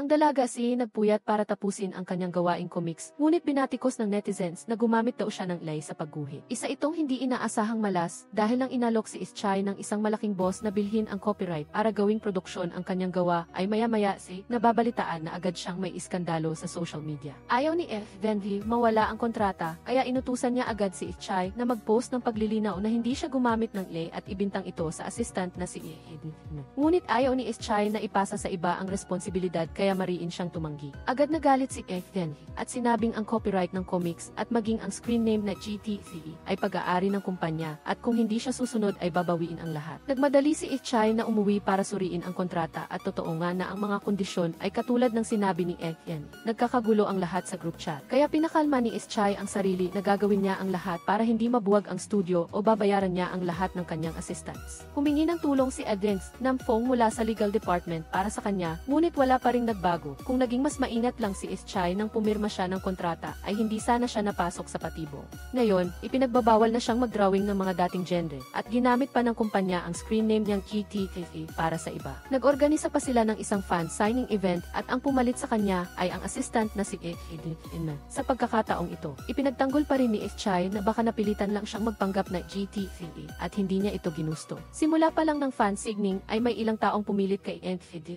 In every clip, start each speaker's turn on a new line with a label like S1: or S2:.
S1: Ang dalaga si nagpuyat para tapusin ang kanyang gawaing comics, ngunit binatikos ng netizens na gumamit daw siya ng AI sa pagguhit. Isa itong hindi inaasahang malas dahil lang inalok si Ischai ng isang malaking boss na bilhin ang copyright para gawing produksyon ang kanyang gawa ay maya-maya si nababalitaan na agad siyang may iskandalo sa social media. Ayaw ni F. Venvi mawala ang kontrata kaya inutusan niya agad si Ischai na mag-post ng paglilinaw na hindi siya gumamit ng AI at ibintang ito sa assistant na si Ehid. Ngunit ayaw ni Ischai na ipasa sa iba ang responsibilidad kaya mariin siyang tumanggi. Agad nagalit si F. Venvi at sinabing ang copyright ng comics at maging ang screen name na GTV ay pag-aari ng kumpanya at kung hindi siya susunod ay babawiin ang lahat. Nagmadali si Ischai na umuwi para suriin ang kontrata at totoo nga na ang mga kondisyon ay katulad ng sinabi ni F. Venvi. Nagkakagulo ang lahat sa group chat. Kaya pinakalma ni Ischai ang sarili na gagawin niya ang lahat para hindi mabuwag ang studio o babayaran niya ang lahat ng kanyang assistants. Humingi ng tulong si Adrens Namfong mula sa legal department para sa kanya, ngunit wala pa ring nagbago. Kung naging mas maingat lang si Ischai nang pumirma siya ng kontrata ay hindi sana siya napasok sa patibong. Ngayon, ipinagbabawal na siyang mag-drawing ng mga dating genre at ginamit pa ng kumpanya ang screen name niyang GTV para sa iba. Nag-organisa pa sila ng isang fan signing event at ang pumalit sa kanya ay ang assistant na si Ehid. Sa pagkakataong ito, ipinagtanggol pa rin ni Ischai na baka napilitan lang siyang magpanggap na GTV at hindi niya ito ginusto. Simula pa lang ng fan signing ay may ilang taong pumilit kay Ehid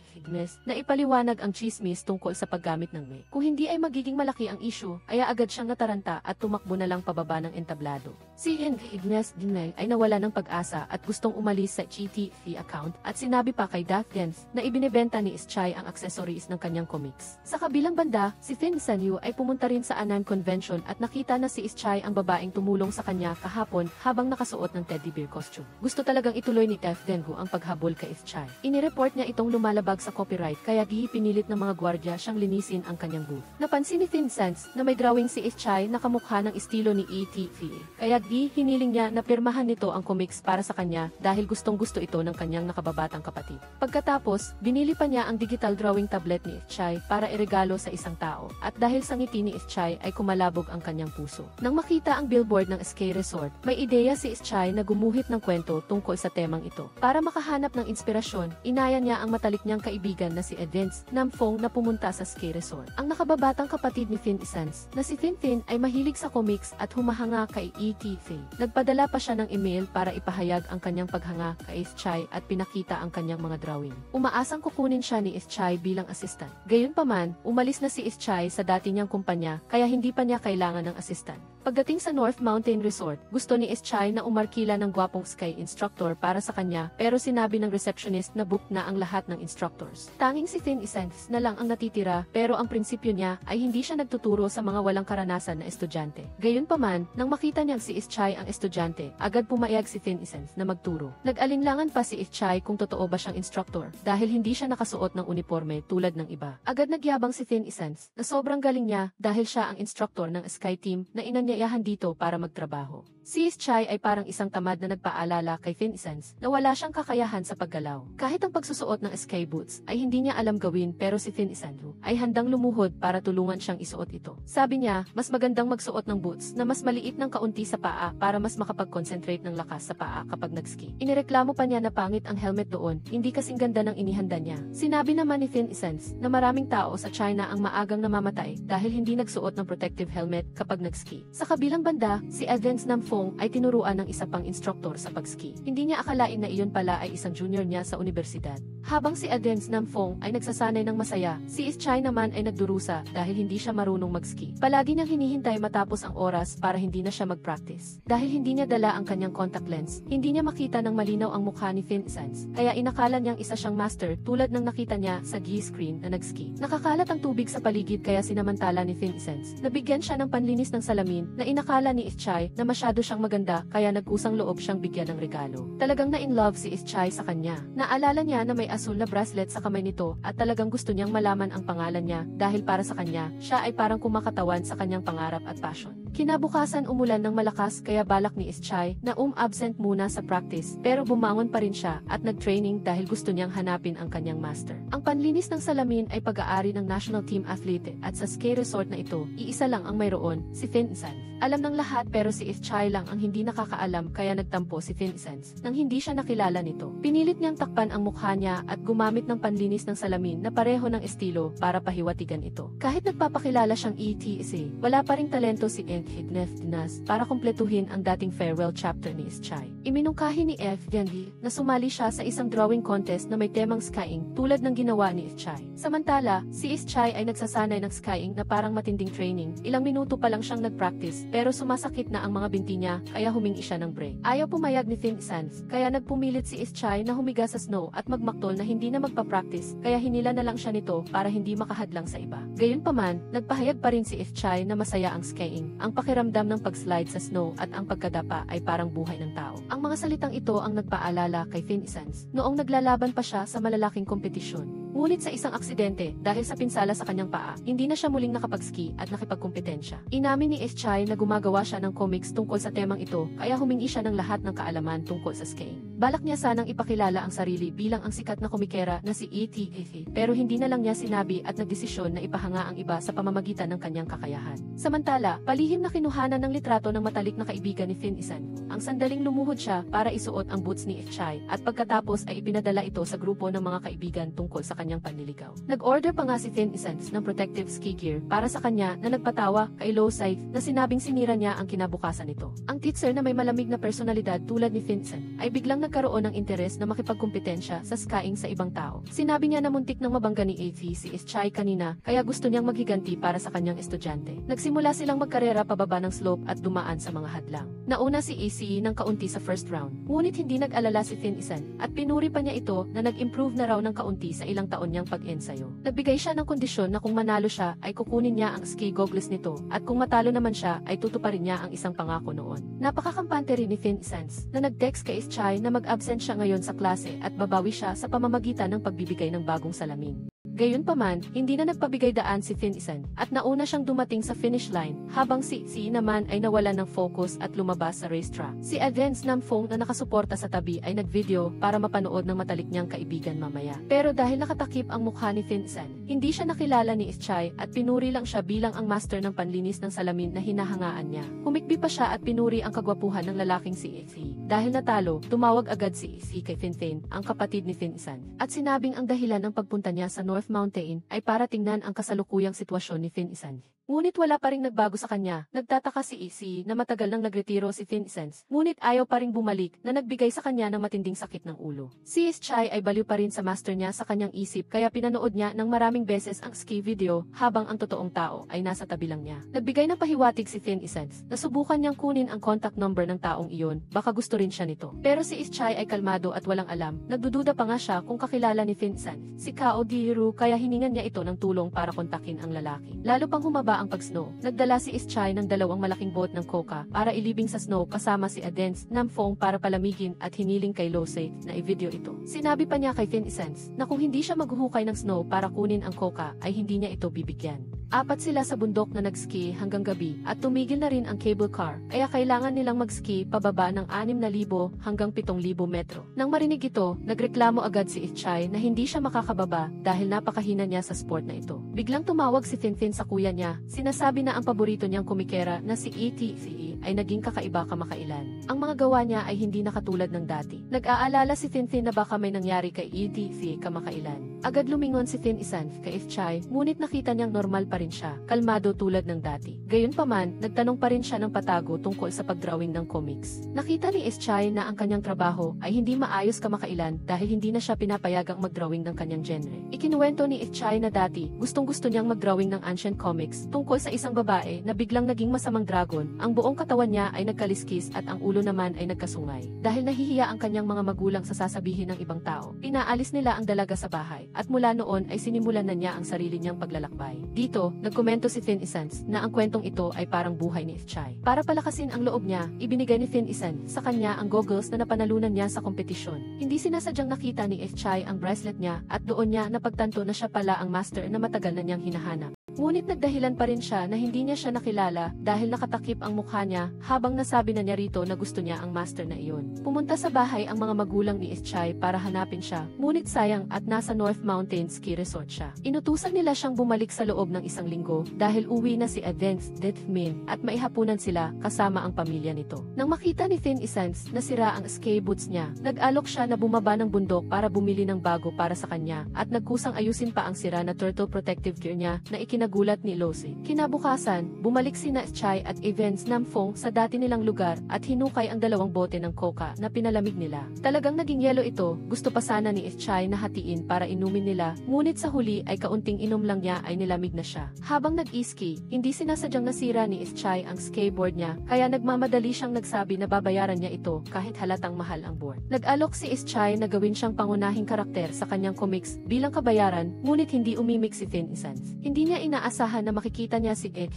S1: na ipaliwanag ang chismis tungkol sa paggamit ng May. Kung hindi ay magiging malaki ang issue, ay agad siyang nataranta at tumakbo na lang pababa ng entablado. Si Ignace Dinay ay nawala ng pag-asa at gustong umalis sa GTV account at sinabi pa kay Daphne na ibinebenta ni Ischai ang accessories ng kanyang comics. Sa kabilang banda, si Fin Sanyu ay pumunta rin sa Anan Convention at nakita na si Ischai ang babaeng tumulong sa kanya kahapon habang nakasuot ng teddy bear costume. Gusto talagang ituloy ni Daphne ang paghabol kay Ischai. Inireport niya itong lumalabag sa copyright kaya pinilit ng mga gwardya siyang linisin ang kanyang booth. Napansin ni Vincent na may drawing si Ischai na kamukha ng estilo ni ETV. Kaya hiniling niya na pirmahan nito ang comics para sa kanya dahil gustong-gusto ito ng kanyang nakababatang kapatid. Pagkatapos, binili pa niya ang digital drawing tablet ni Ischai para iregalo sa isang tao. At dahil sa ngiti ni Ischai ay kumalabog ang kanyang puso. Nang makita ang billboard ng Ski Resort, may ideya si Ischai na gumuhit ng kwento tungkol sa temang ito. Para makahanap ng inspirasyon, inaya niya ang matalik niyang kaibigan na si Adrens Namfong na pumunta sa ski resort. Ang nakababatang kapatid ni Fin Isans, na si Fin ay mahilig sa comics at humahanga kay ETV. Nagpadala pa siya ng email para ipahayag ang kanyang paghanga kay Ischai at pinakita ang kanyang mga drawing. Umaasang kukunin siya ni Ischai bilang assistant. Gayunpaman, umalis na si Ischai sa dati niyang kumpanya kaya hindi pa niya kailangan ng assistant. Pagdating sa North Mountain Resort, gusto ni Ischai na umarkila ng gwapong ski instructor para sa kanya pero sinabi ng receptionist na book na ang lahat ng instructors. Tanging si Fin Isans na lang ang natitira pero ang prinsipyo niya ay hindi siya nagtuturo sa mga walang karanasan na estudyante. Gayunpaman, nang makita niyang si Ischai ang estudyante, agad pumayag si Fin Isans na magturo. Nag-alinlangan pa si Ischai kung totoo ba siyang instructor dahil hindi siya nakasuot ng uniforme tulad ng iba. Agad nagyabang si Fin Isans na sobrang galing niya dahil siya ang instructor ng Sky Team na inanyayahan dito para magtrabaho. Si Ischai ay parang isang tamad na nagpaalala kay Fin Isans na wala siyang kakayahan sa paggalaw. Kahit ang pagsusuot ng sky boots ay hindi niya alam gawin pero si Fin Isans ay handang lumuhod para tulungan siyang isuot ito. Sabi niya, mas magandang magsuot ng boots na mas maliit ng kaunti sa paa para mas makapag-concentrate ng lakas sa paa kapag nag-ski. Inireklamo pa niya na pangit ang helmet doon, hindi kasing ganda ng inihanda niya. Sinabi naman ni Fin Isans na maraming tao sa China ang maagang namamatay dahil hindi nagsuot ng protective helmet kapag nag-ski. Sa kabilang banda, si Adrens Namfong ay tinuruan ng isa pang instruktor sa pag-ski. Hindi niya akalain na iyon pala ay isang junior niya sa universidad. Habang si Adrens Namfong ay nagsasanay ng masaya, si Ischai naman ay nagdurusa dahil hindi siya marunong mag-ski. Palagi niyang hinihintay matapos ang oras para hindi na siya mag-practice. Dahil hindi niya dala ang kanyang contact lens, hindi niya makita ng malinaw ang mukha ni Fin Isans, kaya inakala niyang isa siyang master tulad ng nakita niya sa G-screen na nag-ski. Nakakalat ang tubig sa paligid kaya sinamantala ni Fin Isans. Nabigyan siya ng panlinis ng salamin na inakala ni Ischai na masyado siyang maganda kaya nag-usang loob siyang bigyan ng regalo. Talagang na-in-love si Ischai sa kanya. Naalala niya na may asul na bracelet sa kamay nito at talagang gusto niyang malaman ang pangalan niya dahil para sa kanya, siya ay parang kumakatawan sa kanyang pangarap at passion. Kinabukasan umulan ng malakas kaya balak ni Ischai na absent muna sa practice pero bumangon pa rin siya at nag-training dahil gusto niyang hanapin ang kanyang master. Ang panlinis ng salamin ay pag-aari ng national team athlete at sa ski resort na ito, iisa lang ang mayroon, si Vincent. Alam ng lahat pero si Ischai lang ang hindi nakakaalam kaya nagtampo si Vincent nang hindi siya nakilala nito. Pinilit niyang takpan ang mukha niya at gumamit ng panlinis ng salamin na pareho ng estilo para pahiwatigan ito. Kahit nagpapakilala siyang ETC, wala pa ring talento si Dinas para kumpletuhin ang dating farewell chapter ni Ischai. Iminungkahi ni Evgeny na sumali siya sa isang drawing contest na may temang skiing tulad ng ginawa ni Ischai. Samantala, si Ischai ay nagsasanay ng skiing na parang matinding training. Ilang minuto pa lang siyang nag-practice pero sumasakit na ang mga binti niya kaya humingi siya ng break. Ayaw pumayag ni Vincent kaya nagpumilit si Ischai na humiga sa snow at magmaktol na hindi na magpa-practice kaya hinila na lang siya nito para hindi makahadlang sa iba. Gayunpaman, nagpahayag pa rin si Ischai na masaya ang skiing. Ang pakiramdam ng pag-slide sa snow at ang pagkadapa ay parang buhay ng tao. Ang mga salitang ito ang nagpaalala kay Vincent noong naglalaban pa siya sa malalaking kompetisyon. Ngunit sa isang aksidente, dahil sa pinsala sa kanyang paa, hindi na siya muling nakapag-ski at nakipagkompetensya. Inamin ni Ischai na gumagawa siya ng comics tungkol sa temang ito, kaya humingi siya ng lahat ng kaalaman tungkol sa skiing. Balak niya sanang ipakilala ang sarili bilang ang sikat na komikera na si E.T.F. pero hindi na lang niya sinabi at nagdesisyon na ipahanga ang iba sa pamamagitan ng kanyang kakayahan. Samantala, palihim na kinuhanan ng litrato ng matalik na kaibigan ni Vincent. Ang sandaling lumuhod siya para isuot ang boots ni Ischai at pagkatapos ay ipinadala ito sa grupo ng mga kaibigan tungkol sa kanyang panliligaw. Nag-order pa nga si Vincent ng protective ski gear para sa kanya na nagpatawa kay Losai na sinabing sinira niya ang kinabukasan nito. Ang teacher na may malamig na personalidad tulad ni Vincent ay biglang nagkaroon ng interes na makipagkompetensya sa skiing sa ibang tao. Sinabi niya na muntik nang mabangga ni AV si Ischai kanina kaya gusto niyang maghiganti para sa kanyang estudyante. Nagsimula silang magkarera pababa ng slope at dumaan sa mga hadlang. Nauna si AC ng kaunti sa first round, ngunit hindi nag-alala si Vincent at pinuri pa niya ito na nag-improve na raw ng kaunti sa ilang taon niyang pag-ensayo. Nagbigay siya ng kondisyon na kung manalo siya ay kukunin niya ang ski goggles nito at kung matalo naman siya ay tutuparin niya ang isang pangako noon. Napakakampante rin ni Vincent na nag-text kay Ischai na mag-absent siya ngayon sa klase at babawi siya sa pamamagitan ng pagbibigay ng bagong salamin. Gayunpaman, hindi na nagpabigay daan si Vincent at nauna siyang dumating sa finish line habang si naman ay nawalan ng focus at lumabas sa racetrack. Si Advance Namfong na nakasuporta sa tabi ay nagvideo para mapanood ng matalik niyang kaibigan mamaya. Pero dahil nakatakip ang mukha ni Vincent, hindi siya nakilala ni Ischai at pinuri lang siya bilang ang master ng panlinis ng salamin na hinahangaan niya. Humikbi pa siya at pinuri ang kagwapuhan ng lalaking si Effie. Dahil natalo, tumawag agad si Effie kay Vincent, ang kapatid ni Vincent, at sinabing ang dahilan ng pagpunta niya sa North Mountain ay para tingnan ang kasalukuyang sitwasyon ni Vincent. Ngunit wala pa ring nagbago sa kanya. Nagtataka si AC na matagal nang nagretiro si Vincent, ngunit ayaw pa ring bumalik na nagbigay sa kanya ng matinding sakit ng ulo. Si Ischai ay baliw pa rin sa master niya sa kanyang isip kaya pinanood niya ng maraming beses ang ski video habang ang totoong tao ay nasa tabi lang niya. Nagbigay ng pahiwatig si Vincent na subukan niyang kunin ang contact number ng taong iyon, baka gusto rin siya nito. Pero si Ischai ay kalmado at walang alam, nagdududa pa nga siya kung kakilala ni Vincent si Kao Diru kaya hiningan niya ito ng tulong para kontakin ang lalaki. Lalo pang humaba ang pag-snow. Nagdala si Ischai ng dalawang malaking boat ng coca para ilibing sa snow kasama si Adens Namfong para palamigin at hiniling kay Losei na i-video ito. Sinabi pa niya kay Vincent na kung hindi siya maghuhukay ng snow para kunin ang coca ay hindi niya ito bibigyan. Apat sila sa bundok na nag-ski hanggang gabi at tumigil na rin ang cable car kaya kailangan nilang mag-ski pababa ng 6,000 hanggang 7,000 metro. Nang marinig ito, nagreklamo agad si Ischai na hindi siya makakababa dahil napakahina niya sa sport na ito. Biglang tumawag si Finfin sa kuya niya, sinasabi na ang paborito niyang komikera na si ETCE ay naging kakaiba kamakailan. Ang mga gawa niya ay hindi na katulad ng dati. Nag-aalala si Finfin na baka may nangyari kay ETCE kamakailan. Agad lumingon si Fin-isan kay Ischai, ngunit nakita niyang normal pa rin siya, kalmado tulad ng dati. Gayunpaman, nagtanong pa rin siya ng patago tungkol sa pagdrawing ng comics. Nakita ni Ischai na ang kanyang trabaho ay hindi maayos kamakailan dahil hindi na siya pinapayagang magdrawing ng kanyang genre. Ikinuwento ni Ischai na dati, gustong-gusto niyang magdrawing ng ancient comics tungkol sa isang babae na biglang naging masamang dragon, ang buong katawan niya ay nagkaliskis at ang ulo naman ay nagkasungay. Dahil nahihiya ang kanyang mga magulang sa sasabihin ng ibang tao, pinaalis nila ang dalaga sa bahay, at mula noon ay sinimulan na niya ang sarili niyang paglalakbay. Dito, nagkomento si Fin-isan na ang kwentong ito ay parang buhay ni Ischai. Para palakasin ang loob niya, ibinigay ni Fin-isan sa kanya ang goggles na napanalunan niya sa kompetisyon. Hindi sinasadyang nakita ni Ischai ang bracelet niya at doon niya napagtanto na siya pala ang master na matagal na niyang hinahanap. Ngunit nagdahilan pa rin siya na hindi niya siya nakilala dahil nakatakip ang mukha niya habang nasabi na niya rito na gusto niya ang master na iyon. Pumunta sa bahay ang mga magulang ni Ischai para hanapin siya, ngunit sayang at nasa North Mountain Ski Resort siya. Inutusan nila siyang bumalik sa loob ng isang linggo dahil uwi na si Advance Deathmin at maihapunan sila kasama ang pamilya nito. Nang makita ni Finn Essence na sira ang ski boots niya, nag-alok siya na bumaba ng bundok para bumili ng bago para sa kanya at nagkusang ayusin pa ang sira na turtle protective gear niya na ikinagulat ni Lucy. Kinabukasan, bumalik sina Ischai at Evans Namfong sa dati nilang lugar at hinukay ang 2 bote ng coca na pinalamig nila. Talagang naging yelo ito, gusto pa sana ni Ischai na hatiin para inumin nila, ngunit sa huli ay kaunting inom lang niya ay nilamig na siya. Habang nag-iski, hindi sinasadyang nasira ni Ischai ang skateboard niya, kaya nagmamadali siyang nagsabi na babayaran niya ito kahit halatang mahal ang board. Nag-alok si Ischai na gawin siyang pangunahing karakter sa kanyang comics bilang kabayaran, ngunit hindi umimik si Finn Essence. Hindi niya inaasahan na makikita niya si Ed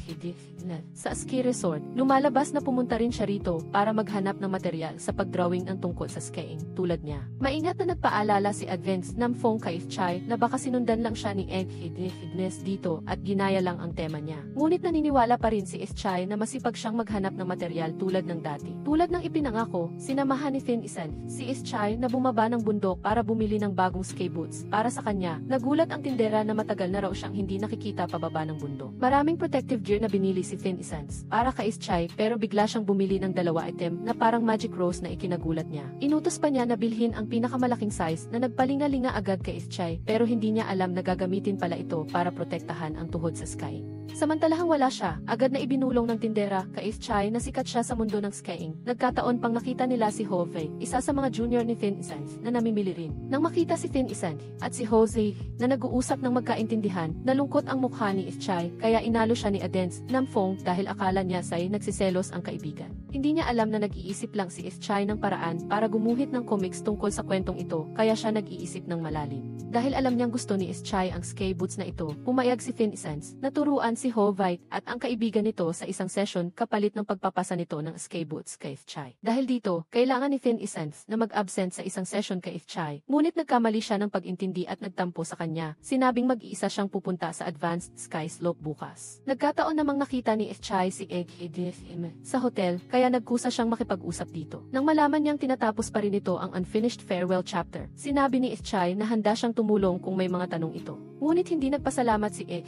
S1: sa ski resort. Lumalabas na pumunta rin siya rito para maghanap ng material sa pagdrawing ng tungkol sa skiing tulad niya. Maingat na nagpaalala si Advance Namfong kay Ischai na baka sinundan lang siya ni Ed dito at ginaya lang ang tema niya. Ngunit naniniwala pa rin si Ischai na masipag siyang maghanap ng material tulad ng dati. Tulad ng ipinangako, sinamahan ni Finn Essence si Ischai na bumaba ng bundok para bumili ng bagong ski boots para sa kanya. Nagulat ang tindera na matagal na raw siyang hindi nakikita pababa ng bundok. Maraming protective gear na binili si Finn Essence para kay Ischai pero bigla siyang bumili ng 2 item na parang magic rose na ikinagulat niya. Inutos pa niya na bilhin ang pinakamalaking size na nagpalinga-linga agad kay Ischai pero hindi niya alam na gagamitin pala ito para protektahan ang tuhod sa skiing. Samantalahang wala siya, agad na ibinulong ng tindera kay Ischai na sikat siya sa mundo ng skiing. Nagkataon pang nakita nila si Jose, isa sa mga junior ni Finn Essence na namimili rin. Nang makita si Finn Essence at si Jose na nag-uusap ng magkaintindihan, nalungkot ang mukha ni Ischai kaya inalo siya ni Advance Namfong dahil akala niya say nagsiselos ang kaibigan. Hindi niya alam na nag-iisip lang si Ischai ng paraan para gumuhit ng comics tungkol sa kwentong ito kaya siya nag-iisip ng malalim. Dahil alam niyang gusto ni Ischai ang ski boots na ito, pumayag si Finn Essence na turuan si Hovite at ang kaibigan nito sa isang session kapalit ng pagpapasa nito ng ski boots kay Ischai. Dahil dito, kailangan ni Finn Essence na mag-absent sa isang session kay Ischai, ngunit nagkamali siya ng pag-intindi at nagtampo sa kanya. Sinabing mag-iisa siyang pupunta sa Advanced Ski Slope bukas. Nagkataon namang nakita ni Ischai si Egg sa hotel, kaya nagkusa siyang makipag-usap dito. Nang malaman niyang tinatapos pa rin ito ang unfinished farewell chapter, sinabi ni Ischai na handa siyang tumulong kung may mga tanong ito. Ngunit hindi nagpasalamat si Egg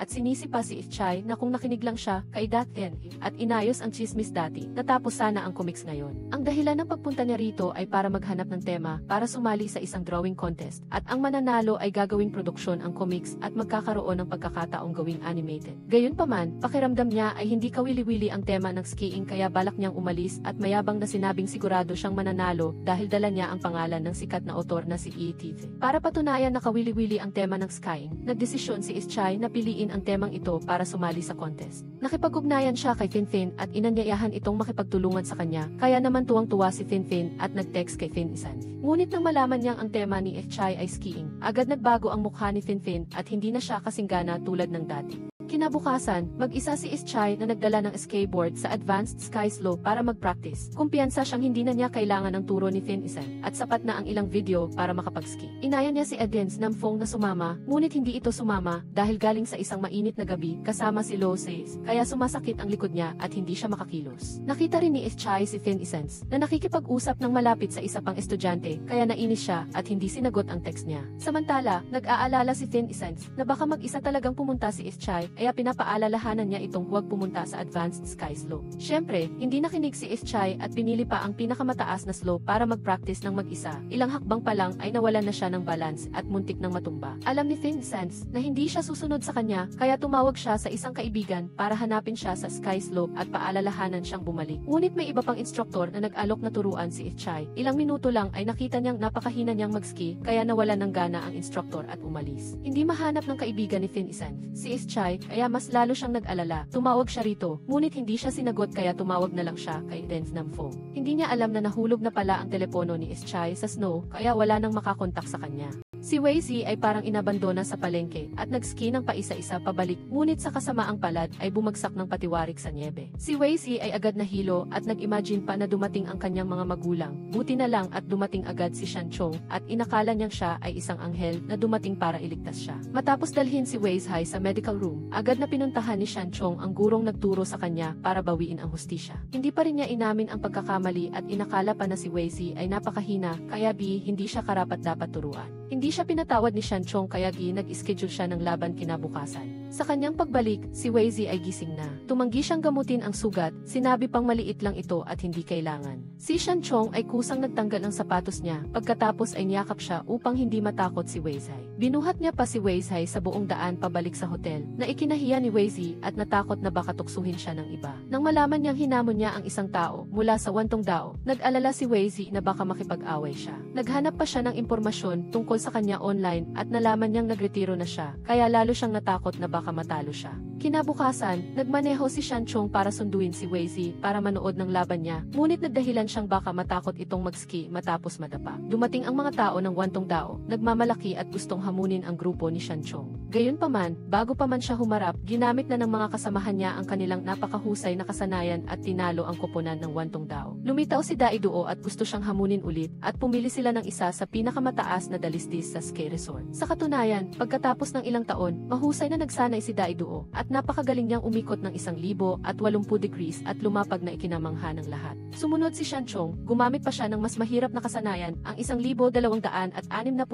S1: at sinisi pa si Ischai na kung nakinig lang siya kay Dathen at inayos ang chismis dati, natapos sana ang comics ngayon. Ang dahilan ng pagpunta niya rito ay para maghanap ng tema para sumali sa isang drawing contest at ang mananalo ay gagawing produksyon ang comics at magkakaroon ng pagkakataong gawing animated. Gayunpaman, pakiramdam niya ay hindi kawili-wili ang tema ng skiing kaya balak niyang umalis at mayabang na sinabing sigurado siyang mananalo dahil dala niya ang pangalan ng sikat na otor na si E.T.V. Para patunayan na kawili-wili ang tema ng skiing, nagdesisyon si Ischai na piliin ang temang ito para sumali sa contest. Nakipag-ugnayan siya kay Finfin at inanyayahan itong makipagtulungan sa kanya, kaya naman tuwang-tuwa si Finfin at nag-text kay Finn Essence. Ngunit nang malaman niyang ang tema ni Ischai ay skiing, agad nagbago ang mukha ni Finfin at hindi na siya kasinggana tulad ng dati. Kinabukasan, mag-isa si Ischai na nagdala ng skateboard sa Advanced Ski Slope para mag-practice. Kumpiyansa siyang hindi na niya kailangan ng turo ni Finn Essence at sapat na ang ilang video para makapag-ski. Inaya niya si Advance Namfong na sumama, ngunit hindi ito sumama dahil galing sa isang mainit na gabi kasama si Lo Says, kaya sumasakit ang likod niya at hindi siya makakilos. Nakita rin ni Ischai si Finn Essence na nakikipag-usap ng malapit sa isa pang estudyante, kaya nainis siya at hindi sinagot ang text niya. Samantala, nag-aalala si Finn Essence na baka mag-isa talagang pumunta si Ischai, kaya pinapaalalahanan niya itong huwag pumunta sa Advanced Ski Slope. Siyempre, hindi nakinig si Ischai at pinili pa ang pinakamataas na slope para mag-practice ng mag-isa. Ilang hakbang pa lang ay nawalan na siya ng balance at muntik ng matumba. Alam ni Finn Essence na hindi siya susunod sa kanya, kaya tumawag siya sa isang kaibigan para hanapin siya sa ski slope at paalalahanan siyang bumalik. Ngunit may iba pang instruktor na nag-alok na turuan si Ischai. Ilang minuto lang ay nakita niyang napakahina niyang mag-ski, kaya nawalan ng gana ang instruktor at umalis. Hindi mahanap ng kaibigan ni Finn Essence si Ischai, kaya mas lalo siyang nag-alala. Tumawag siya rito, ngunit hindi siya sinagot kaya tumawag na lang siya kay Advance Namfong. Hindi niya alam na nahulog na pala ang telepono ni Ischai sa snow, kaya wala nang makakontak sa kanya. Si Weizi ay parang inabandona sa palengke at nagski ng paisa-isa pabalik, ngunit sa kasamaang palad ay bumagsak ng patiwarik sa niebe. Si Weizi ay agad nahilo at nag-imagine pa na dumating ang kanyang mga magulang. Buti na lang at dumating agad si Shanchong at inakala niyang siya ay isang anghel na dumating para iligtas siya. Matapos dalhin si Weizhai sa medical room, agad na pinuntahan ni Shanchong ang gurong nagturo sa kanya para bawiin ang hustisya. Hindi pa rin niya inamin ang pagkakamali at inakala pa na si Weizi ay napakahina, kaya hindi siya karapat-dapat turuan. Hindi siya pinatawad ni Shanchong kaya nag-schedule siya ng laban kinabukasan. Sa kanyang pagbalik, si Weizi ay gising na. Tumanggi siyang gamutin ang sugat, sinabi pang maliit lang ito at hindi kailangan. Si Shanchong ay kusang nagtanggal ng sapatos niya, pagkatapos ay niyakap siya upang hindi matakot si Weizhai. Binuhat niya pa si Weizhai sa buong daan pabalik sa hotel, na ikinahiya ni Weizi at natakot na baka tuksuhin siya ng iba. Nang malaman niyang hinamon niya ang isang tao mula sa Wantong Dao, nag-alala si Weizi na baka makipag-away siya. Naghanap pa siya ng impormasyon tungkol sa kanya online at nalaman niyang nagretiro na siya, kaya lalo siyang natakot na baka matalo siya. Kinabukasan, nagmaneho si Shanchong para sunduin si Weizi para manood ng laban niya, ngunit nagdahilan siyang baka matakot itong magski matapos madapa. Dumating ang mga tao ng Wantong Dao, nagmamalaki at gustong hamunin ang grupo ni Shanchong. Gayunpaman, bago pa man siya humarap, ginamit na ng mga kasamahan niya ang kanilang napakahusay na kasanayan at tinalo ang koponan ng Wantong Dao. Lumitaw si Daiduo at gusto siyang hamunin ulit at pumili sila ng isa sa pinakamataas na dalisdis sa ski resort. Sa katunayan, pagkatapos ng ilang taon, mahusay na nagsanay si Daiduo at napakagaling niyang umikot ng 1,080 degrees at lumapag na ikinamangha ng lahat. Sumunod si Shanchong, gumamit pa siya ng mas mahirap na kasanayan, ang 1,260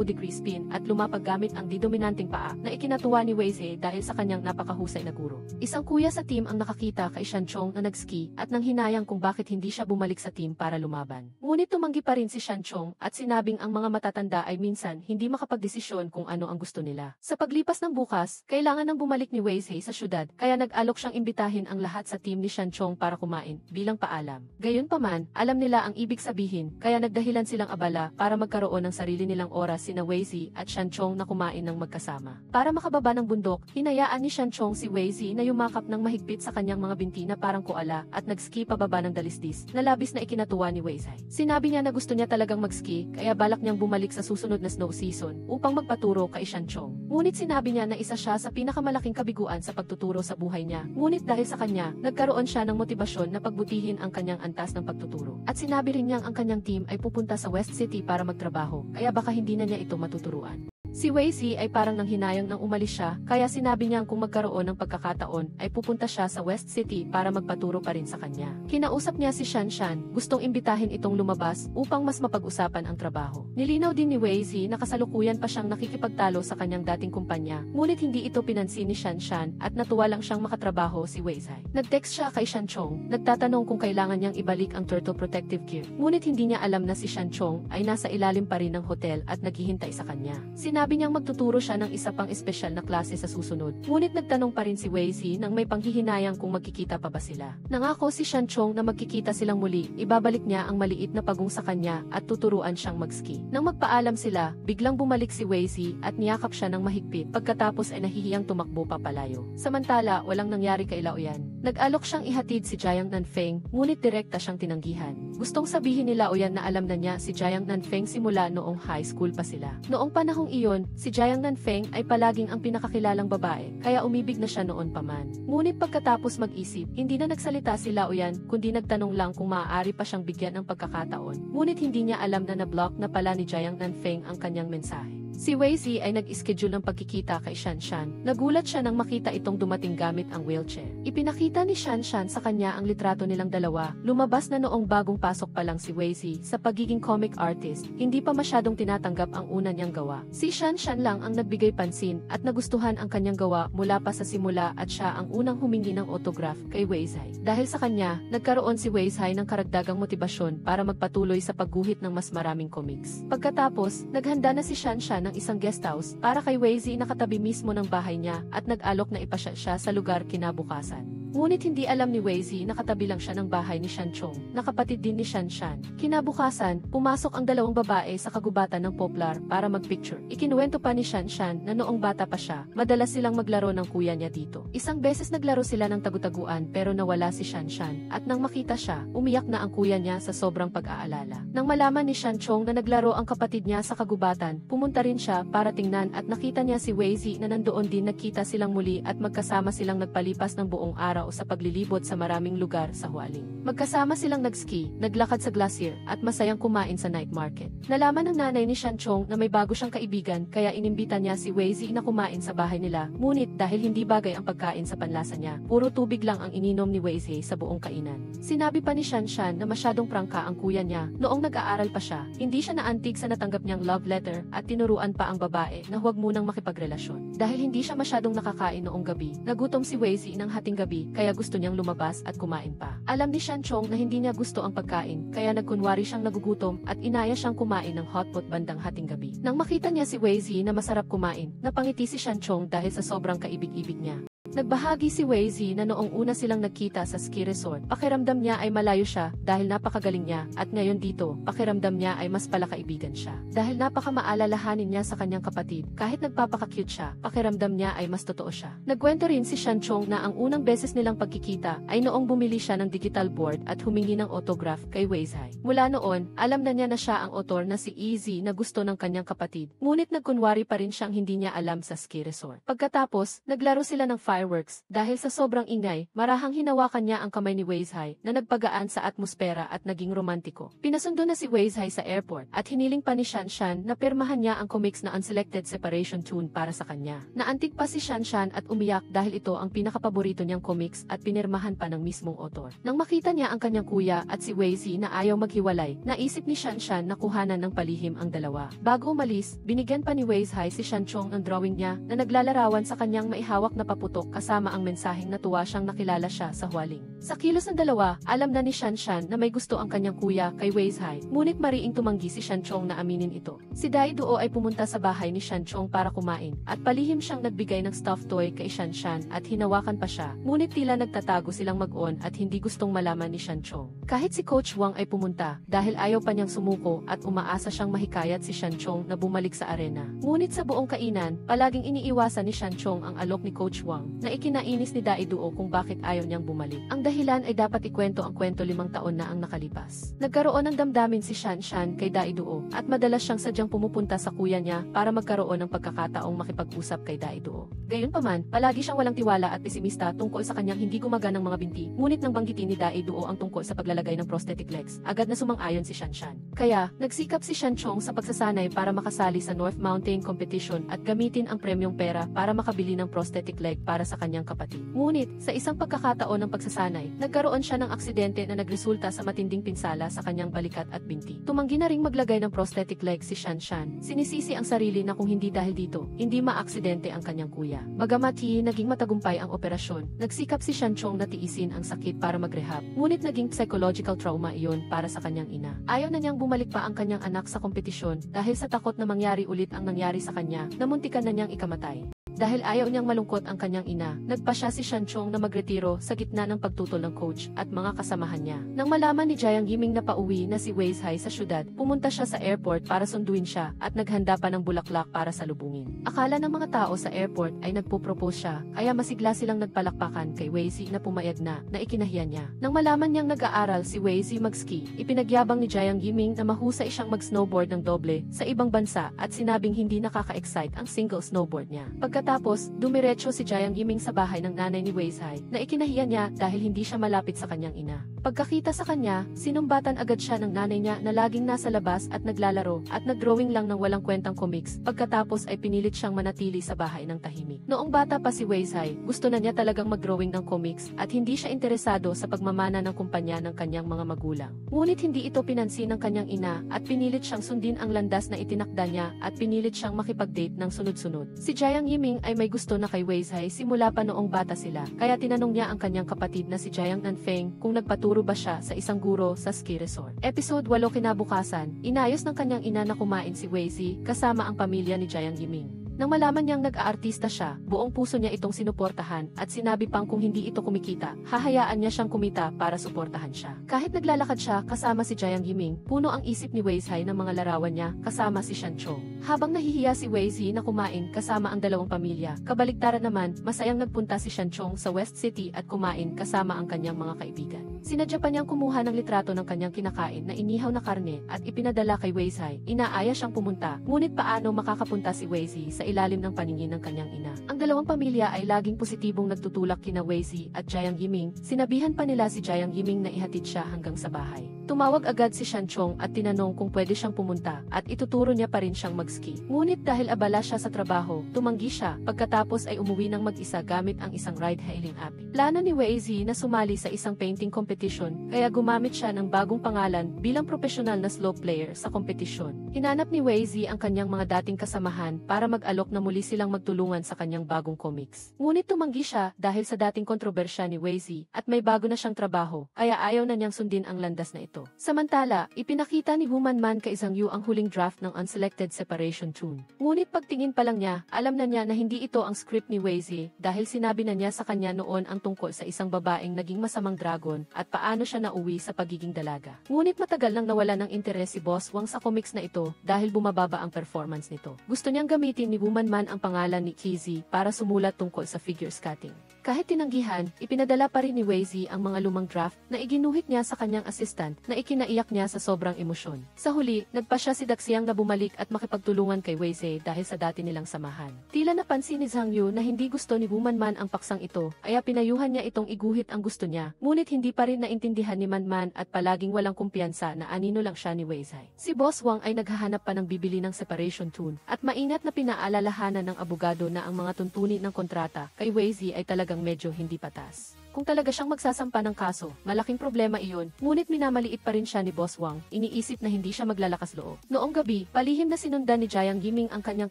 S1: degrees spin at lumapag gamit ang didominanting paa na ikinatuwa ni Weizi dahil sa kanyang napakahusay na guro. Isang kuya sa team ang nakakita kay Shanchong na nagski at nang hinayang kung bakit hindi siya bumalik sa team para lumaban. Ngunit tumanggi pa rin si Shanchong at sinabing ang mga matatanda ay minsan hindi makapagdesisyon kung ano ang gusto nila. Sa paglipas ng bukas, kailangan nang bumalik ni Weizi sa syudad, kaya nag-alok siyang imbitahin ang lahat sa team ni Shanchong para kumain, bilang paalam. Gayunpaman, alam nila ang ibig sabihin, kaya nagdahilan silang abala para magkaroon ng sarili nilang oras sina Weizi at Shanchong na kumain ng magkasama. Para makababa ng bundok, hinayaan ni Shanchong si Weizi na yumakap ng mahigpit sa kanyang mga binti na parang koala at nagski pababa ng dalisdis, na labis na ikinatuwa ni Weizhai. Sinabi niya na gusto niya talagang magski, kaya balak niyang bumalik sa susunod na snow season upang magpaturo kay Shanchong. Ngunit sinabi niya na isa siya sa pinakamalaking kabiguan sa pagtuturo sa buhay niya. Ngunit dahil sa kanya, nagkaroon siya ng motibasyon na pagbutihin ang kanyang antas ng pagtuturo. At sinabi rin niyang ang kanyang team ay pupunta sa West City para magtrabaho, kaya baka hindi na niya ito matuturuan. Si Weizi ay parang nanghinayang nang umalis siya, kaya sinabi niyang kung magkaroon ng pagkakataon, ay pupunta siya sa West City para magpaturo pa rin sa kanya. Kinausap niya si Shanshan, gustong imbitahin itong lumabas upang mas mapag-usapan ang trabaho. Nilinaw din ni Weizi na kasalukuyan pa siyang nakikipagtalo sa kanyang dating kumpanya, ngunit hindi ito pinansin ni Shanshan at natuwa lang siyang makatrabaho si Weizhai. Nag-text siya kay Shanchong, nagtatanong kung kailangan niyang ibalik ang turtle protective gear, ngunit hindi niya alam na si Shanchong ay nasa ilalim pa rin ng hotel at naghihintay sa kanya. Sinabi niyang magtuturo siya ng isa pang espesyal na klase sa susunod. Ngunit nagtanong pa rin si Weizi nang may panghihinayang kung magkikita pa ba sila. Nangako si Shanchong na magkikita silang muli, ibabalik niya ang maliit na pagong sa kanya at tuturuan siyang magski. Nang magpaalam sila, biglang bumalik si Weizi at niyakap siya ng mahigpit, pagkatapos ay nahihiyang tumakbo papalayo. Samantala, walang nangyari kay Laoyan. Nag-alok siyang ihatid si Jiang Nanfeng, ngunit direkta siyang tinanggihan. Gustong sabihin ni Laoyan na alam na niya si Jiang Nanfeng simula noong high school pa sila. Noong panahong iyon, si Jiang Nanfeng ay palaging ang pinakakilalang babae, kaya umibig na siya noon pa man. Ngunit pagkatapos mag-isip, hindi na nagsalita si Laoyan, kundi nagtanong lang kung maaari pa siyang bigyan ng pagkakataon. Ngunit hindi niya alam na na-block na pala ni Jiang Nanfeng ang kanyang mensahe. Si Weizi ay nag-schedule ng pagkikita kay Shanshan. Nagulat siya nang makita itong dumating gamit ang wheelchair. Ipinakita ni Shanshan sa kanya ang litrato nilang dalawa. Lumabas na noong bagong pasok pa lang si Weizi sa pagiging comic artist. Hindi pa masyadong tinatanggap ang una niyang gawa. Si Shanshan lang ang nagbigay pansin at nagustuhan ang kanyang gawa mula pa sa simula at siya ang unang humingi ng autograph kay Weizhai. Dahil sa kanya, nagkaroon si Weizhai ng karagdagang motibasyon para magpatuloy sa pagguhit ng mas maraming comics. Pagkatapos, naghanda na si Shanshan ng isang guest house para kay Weizi na katabi mismo ng bahay niya at nag-alok na ipasya siya sa lugar kinabukasan. Ngunit hindi alam ni Weizi na katabi lang siya ng bahay ni Shanchong, na kapatid din ni Shanshan. Kinabukasan, pumasok ang dalawang babae sa kagubatan ng poplar para magpicture. Ikinuwento pa ni Shanshan na noong bata pa siya, madalas silang maglaro ng kuya niya dito. Isang beses naglaro sila ng tagutaguan pero nawala si Shanshan, at nang makita siya, umiyak na ang kuya niya sa sobrang pag-aalala. Nang malaman ni Shanchong na naglaro ang kapatid niya sa kagubatan, pumunta rin siya para tingnan at nakita niya si Weizi na nandoon din. Nagkita silang muli at magkasama silang nagpalipas ng buong araw sa paglilibot sa maraming lugar sa Hualing. Magkasama silang nagski, naglakad sa glacier, at masayang kumain sa night market. Nalaman ng nanay ni Shanchong na may bago siyang kaibigan kaya inimbita niya si Weizi na kumain sa bahay nila, ngunit dahil hindi bagay ang pagkain sa panlasa niya, puro tubig lang ang ininom ni Weizi sa buong kainan. Sinabi pa ni Shanshan na masyadong prangka ang kuya niya noong nag-aaral pa siya, hindi siya naantig sa natanggap niyang love letter at tinuruan pa ang babae na huwag munang makipagrelasyon. Dahil hindi siya masyadong nakakain noong gabi, nagutom si Weizi ng hating gabi kaya gusto niyang lumabas at kumain pa. Alam ni Shanchong na hindi niya gusto ang pagkain kaya nagkunwari siyang nagugutom at inaya siyang kumain ng hotpot bandang hating gabi. Nang makita niya si Weizi na masarap kumain, napangiti si Shanchong dahil sa sobrang kaibig-ibig niya. Nagbahagi si Weizi na noong una silang nagkita sa ski resort, pakiramdam niya ay malayo siya dahil napakagaling niya at ngayon dito, pakiramdam niya ay mas palakaibigan siya. Dahil napakamaalalahanin niya sa kanyang kapatid, kahit nagpapaka-cute siya, pakiramdam niya ay mas totoo siya. Nagkwento rin si Shanchong na ang unang beses nilang pagkikita ay noong bumili siya ng digital board at humingi ng autograph kay Weizi. Mula noon, alam na niya na siya ang author na si Easy na gusto ng kanyang kapatid, ngunit nagkunwari pa rin siyang hindi niya alam sa ski resort. Pagkatapos, naglaro sila ng fireworks. Dahil sa sobrang ingay, marahang hinawakan niya ang kamay ni Weizi na nagpagaan sa atmosfera at naging romantiko. Pinasundo na si Weizi sa airport at hiniling pa ni Shanshan na pirmahan niya ang comics na Unselected Separation Tune para sa kanya. Naantig pa si Shanshan at umiyak dahil ito ang pinakapaborito niyang comics at pinirmahan pa ng mismong author. Nang makita niya ang kanyang kuya at si Weizi na ayaw maghiwalay, naisip ni Shanshan na kuhanan ng palihim ang dalawa. Bago umalis, binigyan pa ni Weizi si Shanchong ng drawing niya na naglalarawan sa kanyang maihawak na paputok kasama ang mensaheng natuwa siyang nakilala siya sa Hualing. Sa kilos ng dalawa, alam na ni Shanshan na may gusto ang kanyang kuya kay Weizi, ngunit mariing tumanggi si Shanchong na aminin ito. Si Dai Duo ay pumunta sa bahay ni Shanchong para kumain, at palihim siyang nagbigay ng stuffed toy kay Shanshan at hinawakan pa siya, ngunit tila nagtatago silang mag-on at hindi gustong malaman ni Shanchong. Kahit si Coach Wang ay pumunta, dahil ayaw pa niyang sumuko at umaasa siyang mahikayat si Shanchong na bumalik sa arena. Ngunit sa buong kainan, palaging iniiwasan ni Shanchong ang alok ni Coach Wang, na ikinainis ni Dai Duo kung bakit ayaw niyang bumalik. Ang dahilan ay dapat ikwento ang kwento 5 taon na ang nakalipas. Nagkaroon ng damdamin si Shanshan kay Dai Duo at madalas siyang sadyang pumupunta sa kuya niya para magkaroon ng pagkakataong makipag-usap kay Dai Duo. Gayunpaman, palagi siyang walang tiwala at pesimista tungkol sa kanyang hindi gumaganang mga binti, ngunit nang banggitin ni Dai Duo ang tungkol sa paglalagay ng prosthetic legs, agad na sumang-ayon si Shanshan. Kaya, nagsikap si Shanchong sa pagsasanay para makasali sa North Mountain Competition at gamitin ang premyong pera para makabili ng prosthetic leg para sa kanyang kapatid. Ngunit, sa isang pagkakataon ng pagsasanay, nagkaroon siya ng aksidente na nagresulta sa matinding pinsala sa kanyang balikat at binti. Tumanggi na ring maglagay ng prosthetic leg si Shanshan. Sinisisi ang sarili na kung hindi dahil dito, hindi maaksidente ang kanyang kuya. Bagamat naging matagumpay ang operasyon, nagsikap si Shanchong na tiisin ang sakit para mag-rehab. Ngunit naging psychological trauma iyon para sa kanyang ina. Ayaw na niyang bumalik pa ang kanyang anak sa kompetisyon dahil sa takot na mangyari ulit ang nangyari sa kanya, na muntikan na niyang ikamatay. Dahil ayaw niyang malungkot ang kanyang ina, nagpa siya si Shanchong na magretiro sa gitna ng pagtutol ng coach at mga kasamahan niya. Nang malaman ni Jiang Yiming na pauwi na si Weizi sa syudad, pumunta siya sa airport para sunduin siya at naghanda pa ng bulaklak para salubungin. Akala ng mga tao sa airport ay nagpo-propose siya, kaya masigla silang nagpalakpakan kay Weizi na pumayag na ikinahiya niya. Nang malaman niyang nag-aaral si Weizi mag-ski, ipinagyabang ni Jiang Yiming na mahusay siyang mag-snowboard ng doble sa ibang bansa at sinabing hindi nakaka-excite ang single snowboard niya. Pagkatapos, dumiretso si Jiang Yiming sa bahay ng nanay ni Weizi na ikinahiya niya dahil hindi siya malapit sa kanyang ina. Pagkakita sa kanya, sinumbatan agad siya ng nanay niya na laging nasa labas at naglalaro at nagdrawing lang ng walang kwentang comics. Pagkatapos ay pinilit siyang manatili sa bahay ng tahimik. Noong bata pa si Weizi, gusto na niya talagang magdrawing ng comics at hindi siya interesado sa pagmamana ng kumpanya ng kanyang mga magulang. Ngunit hindi ito pinansin ng kanyang ina at pinilit siyang sundin ang landas na itinakda niya at pinilit siyang makipag-date ng sunod-sunod. Si Jiang Yiming ay may gusto na kay Weizi simula pa noong bata sila, kaya tinanong niya ang kanyang kapatid na si Jiang Nanfeng kung nagpaturo ba siya sa isang guro sa ski resort. Episode 8 kinabukasan, inayos ng kanyang ina na kumain si Weizi kasama ang pamilya ni Jiang Yiming. Nang malaman niyang nag-aartista siya, buong puso niya itong sinuportahan at sinabi pang kung hindi ito kumikita, hahayaan niya siyang kumita para suportahan siya. Kahit naglalakad siya kasama si Jiang Yiming, puno ang isip ni Wei Zhi ng mga larawan niya kasama si Shan Chong. Habang nahihiya si Wei Zhi na kumain kasama ang dalawang pamilya, kabaligtaran naman, masayang nagpunta si Shan Chong sa West City at kumain kasama ang kanyang mga kaibigan. Sinadya pa niyang kumuha ng litrato ng kanyang kinakain na inihaw na karne at ipinadala kay Wei Zhi. Inaaya siyang pumunta, ngunit paano makakapunta si Wei Zhi sa ilalim ng paningin ng kanyang ina? Ang dalawang pamilya ay laging positibong nagtutulak kina Wei Zhi at Jiang Yiming. Sinabihan pa nila si Jiang Yiming na ihatid siya hanggang sa bahay. Tumawag agad si Shan Chong at tinanong kung pwede siyang pumunta at ituturo niya pa rin siyang mag-ski. Ngunit dahil abala siya sa trabaho, tumanggi siya pagkatapos ay umuwi ng mag-isa gamit ang isang ride-hailing app. Plano ni Wei Zhi na sumali sa isang painting competition kaya gumamit siya ng bagong pangalan bilang profesional na slope player sa kompetisyon. Hinanap ni Wei Zhi ang kanyang mga dating kasamahan para mag-alok na muli silang magtulungan sa kanyang bagong comics. Ngunit tumanggi siya dahil sa dating kontrobersya ni Wei Zhi at may bago na siyang trabaho kaya ayaw na niyang sundin ang landas na ito. Samantala, ipinakita ni Woman Man kay Zhang Yu ang huling draft ng Unselected Separation Tune. Ngunit pagtingin pa lang niya, alam na niya na hindi ito ang script ni Wei Zhi dahil sinabi na niya sa kanya noon ang tungkol sa isang babaeng naging masamang dragon at paano siya nauwi sa pagiging dalaga. Ngunit matagal nang nawala ng interes si Boss Wang sa comics na ito dahil bumababa ang performance nito. Gusto niyang gamitin ni Woman Man ang pangalan ni Kizzy para sumulat tungkol sa figure skating. Kahit tinanggihan, ipinadala pa rin ni Wei Zhi ang mga lumang draft na iginuhit niya sa kanyang assistant na ikinaiyak niya sa sobrang emosyon. Sa huli, nagpa siya si Daxiang na bumalik at makipagtulungan kay Wei Zhi dahil sa dati nilang samahan. Tila napansin ni Zhang Yu na hindi gusto ni Woman Man ang paksang ito, kaya pinayuhan niya itong iguhit ang gusto niya, ngunit hindi pa rin naintindihan ni Man Man at palaging walang kumpiyansa na anino lang siya ni Wei Zhi. Si Boss Wang ay naghahanap pa ng bibili ng separation tune at maingat na pinaalalahanan ng abogado na ang mga tuntunin ng kontrata kay Wei Zhi ay talagang medyo hindi patas. Kung talaga siyang magsasampa ng kaso, malaking problema iyon, ngunit minamaliit pa rin siya ni Boss Wang, iniisip na hindi siya maglalakas loob. Noong gabi, palihim na sinundan ni Jiang Yiming ang kanyang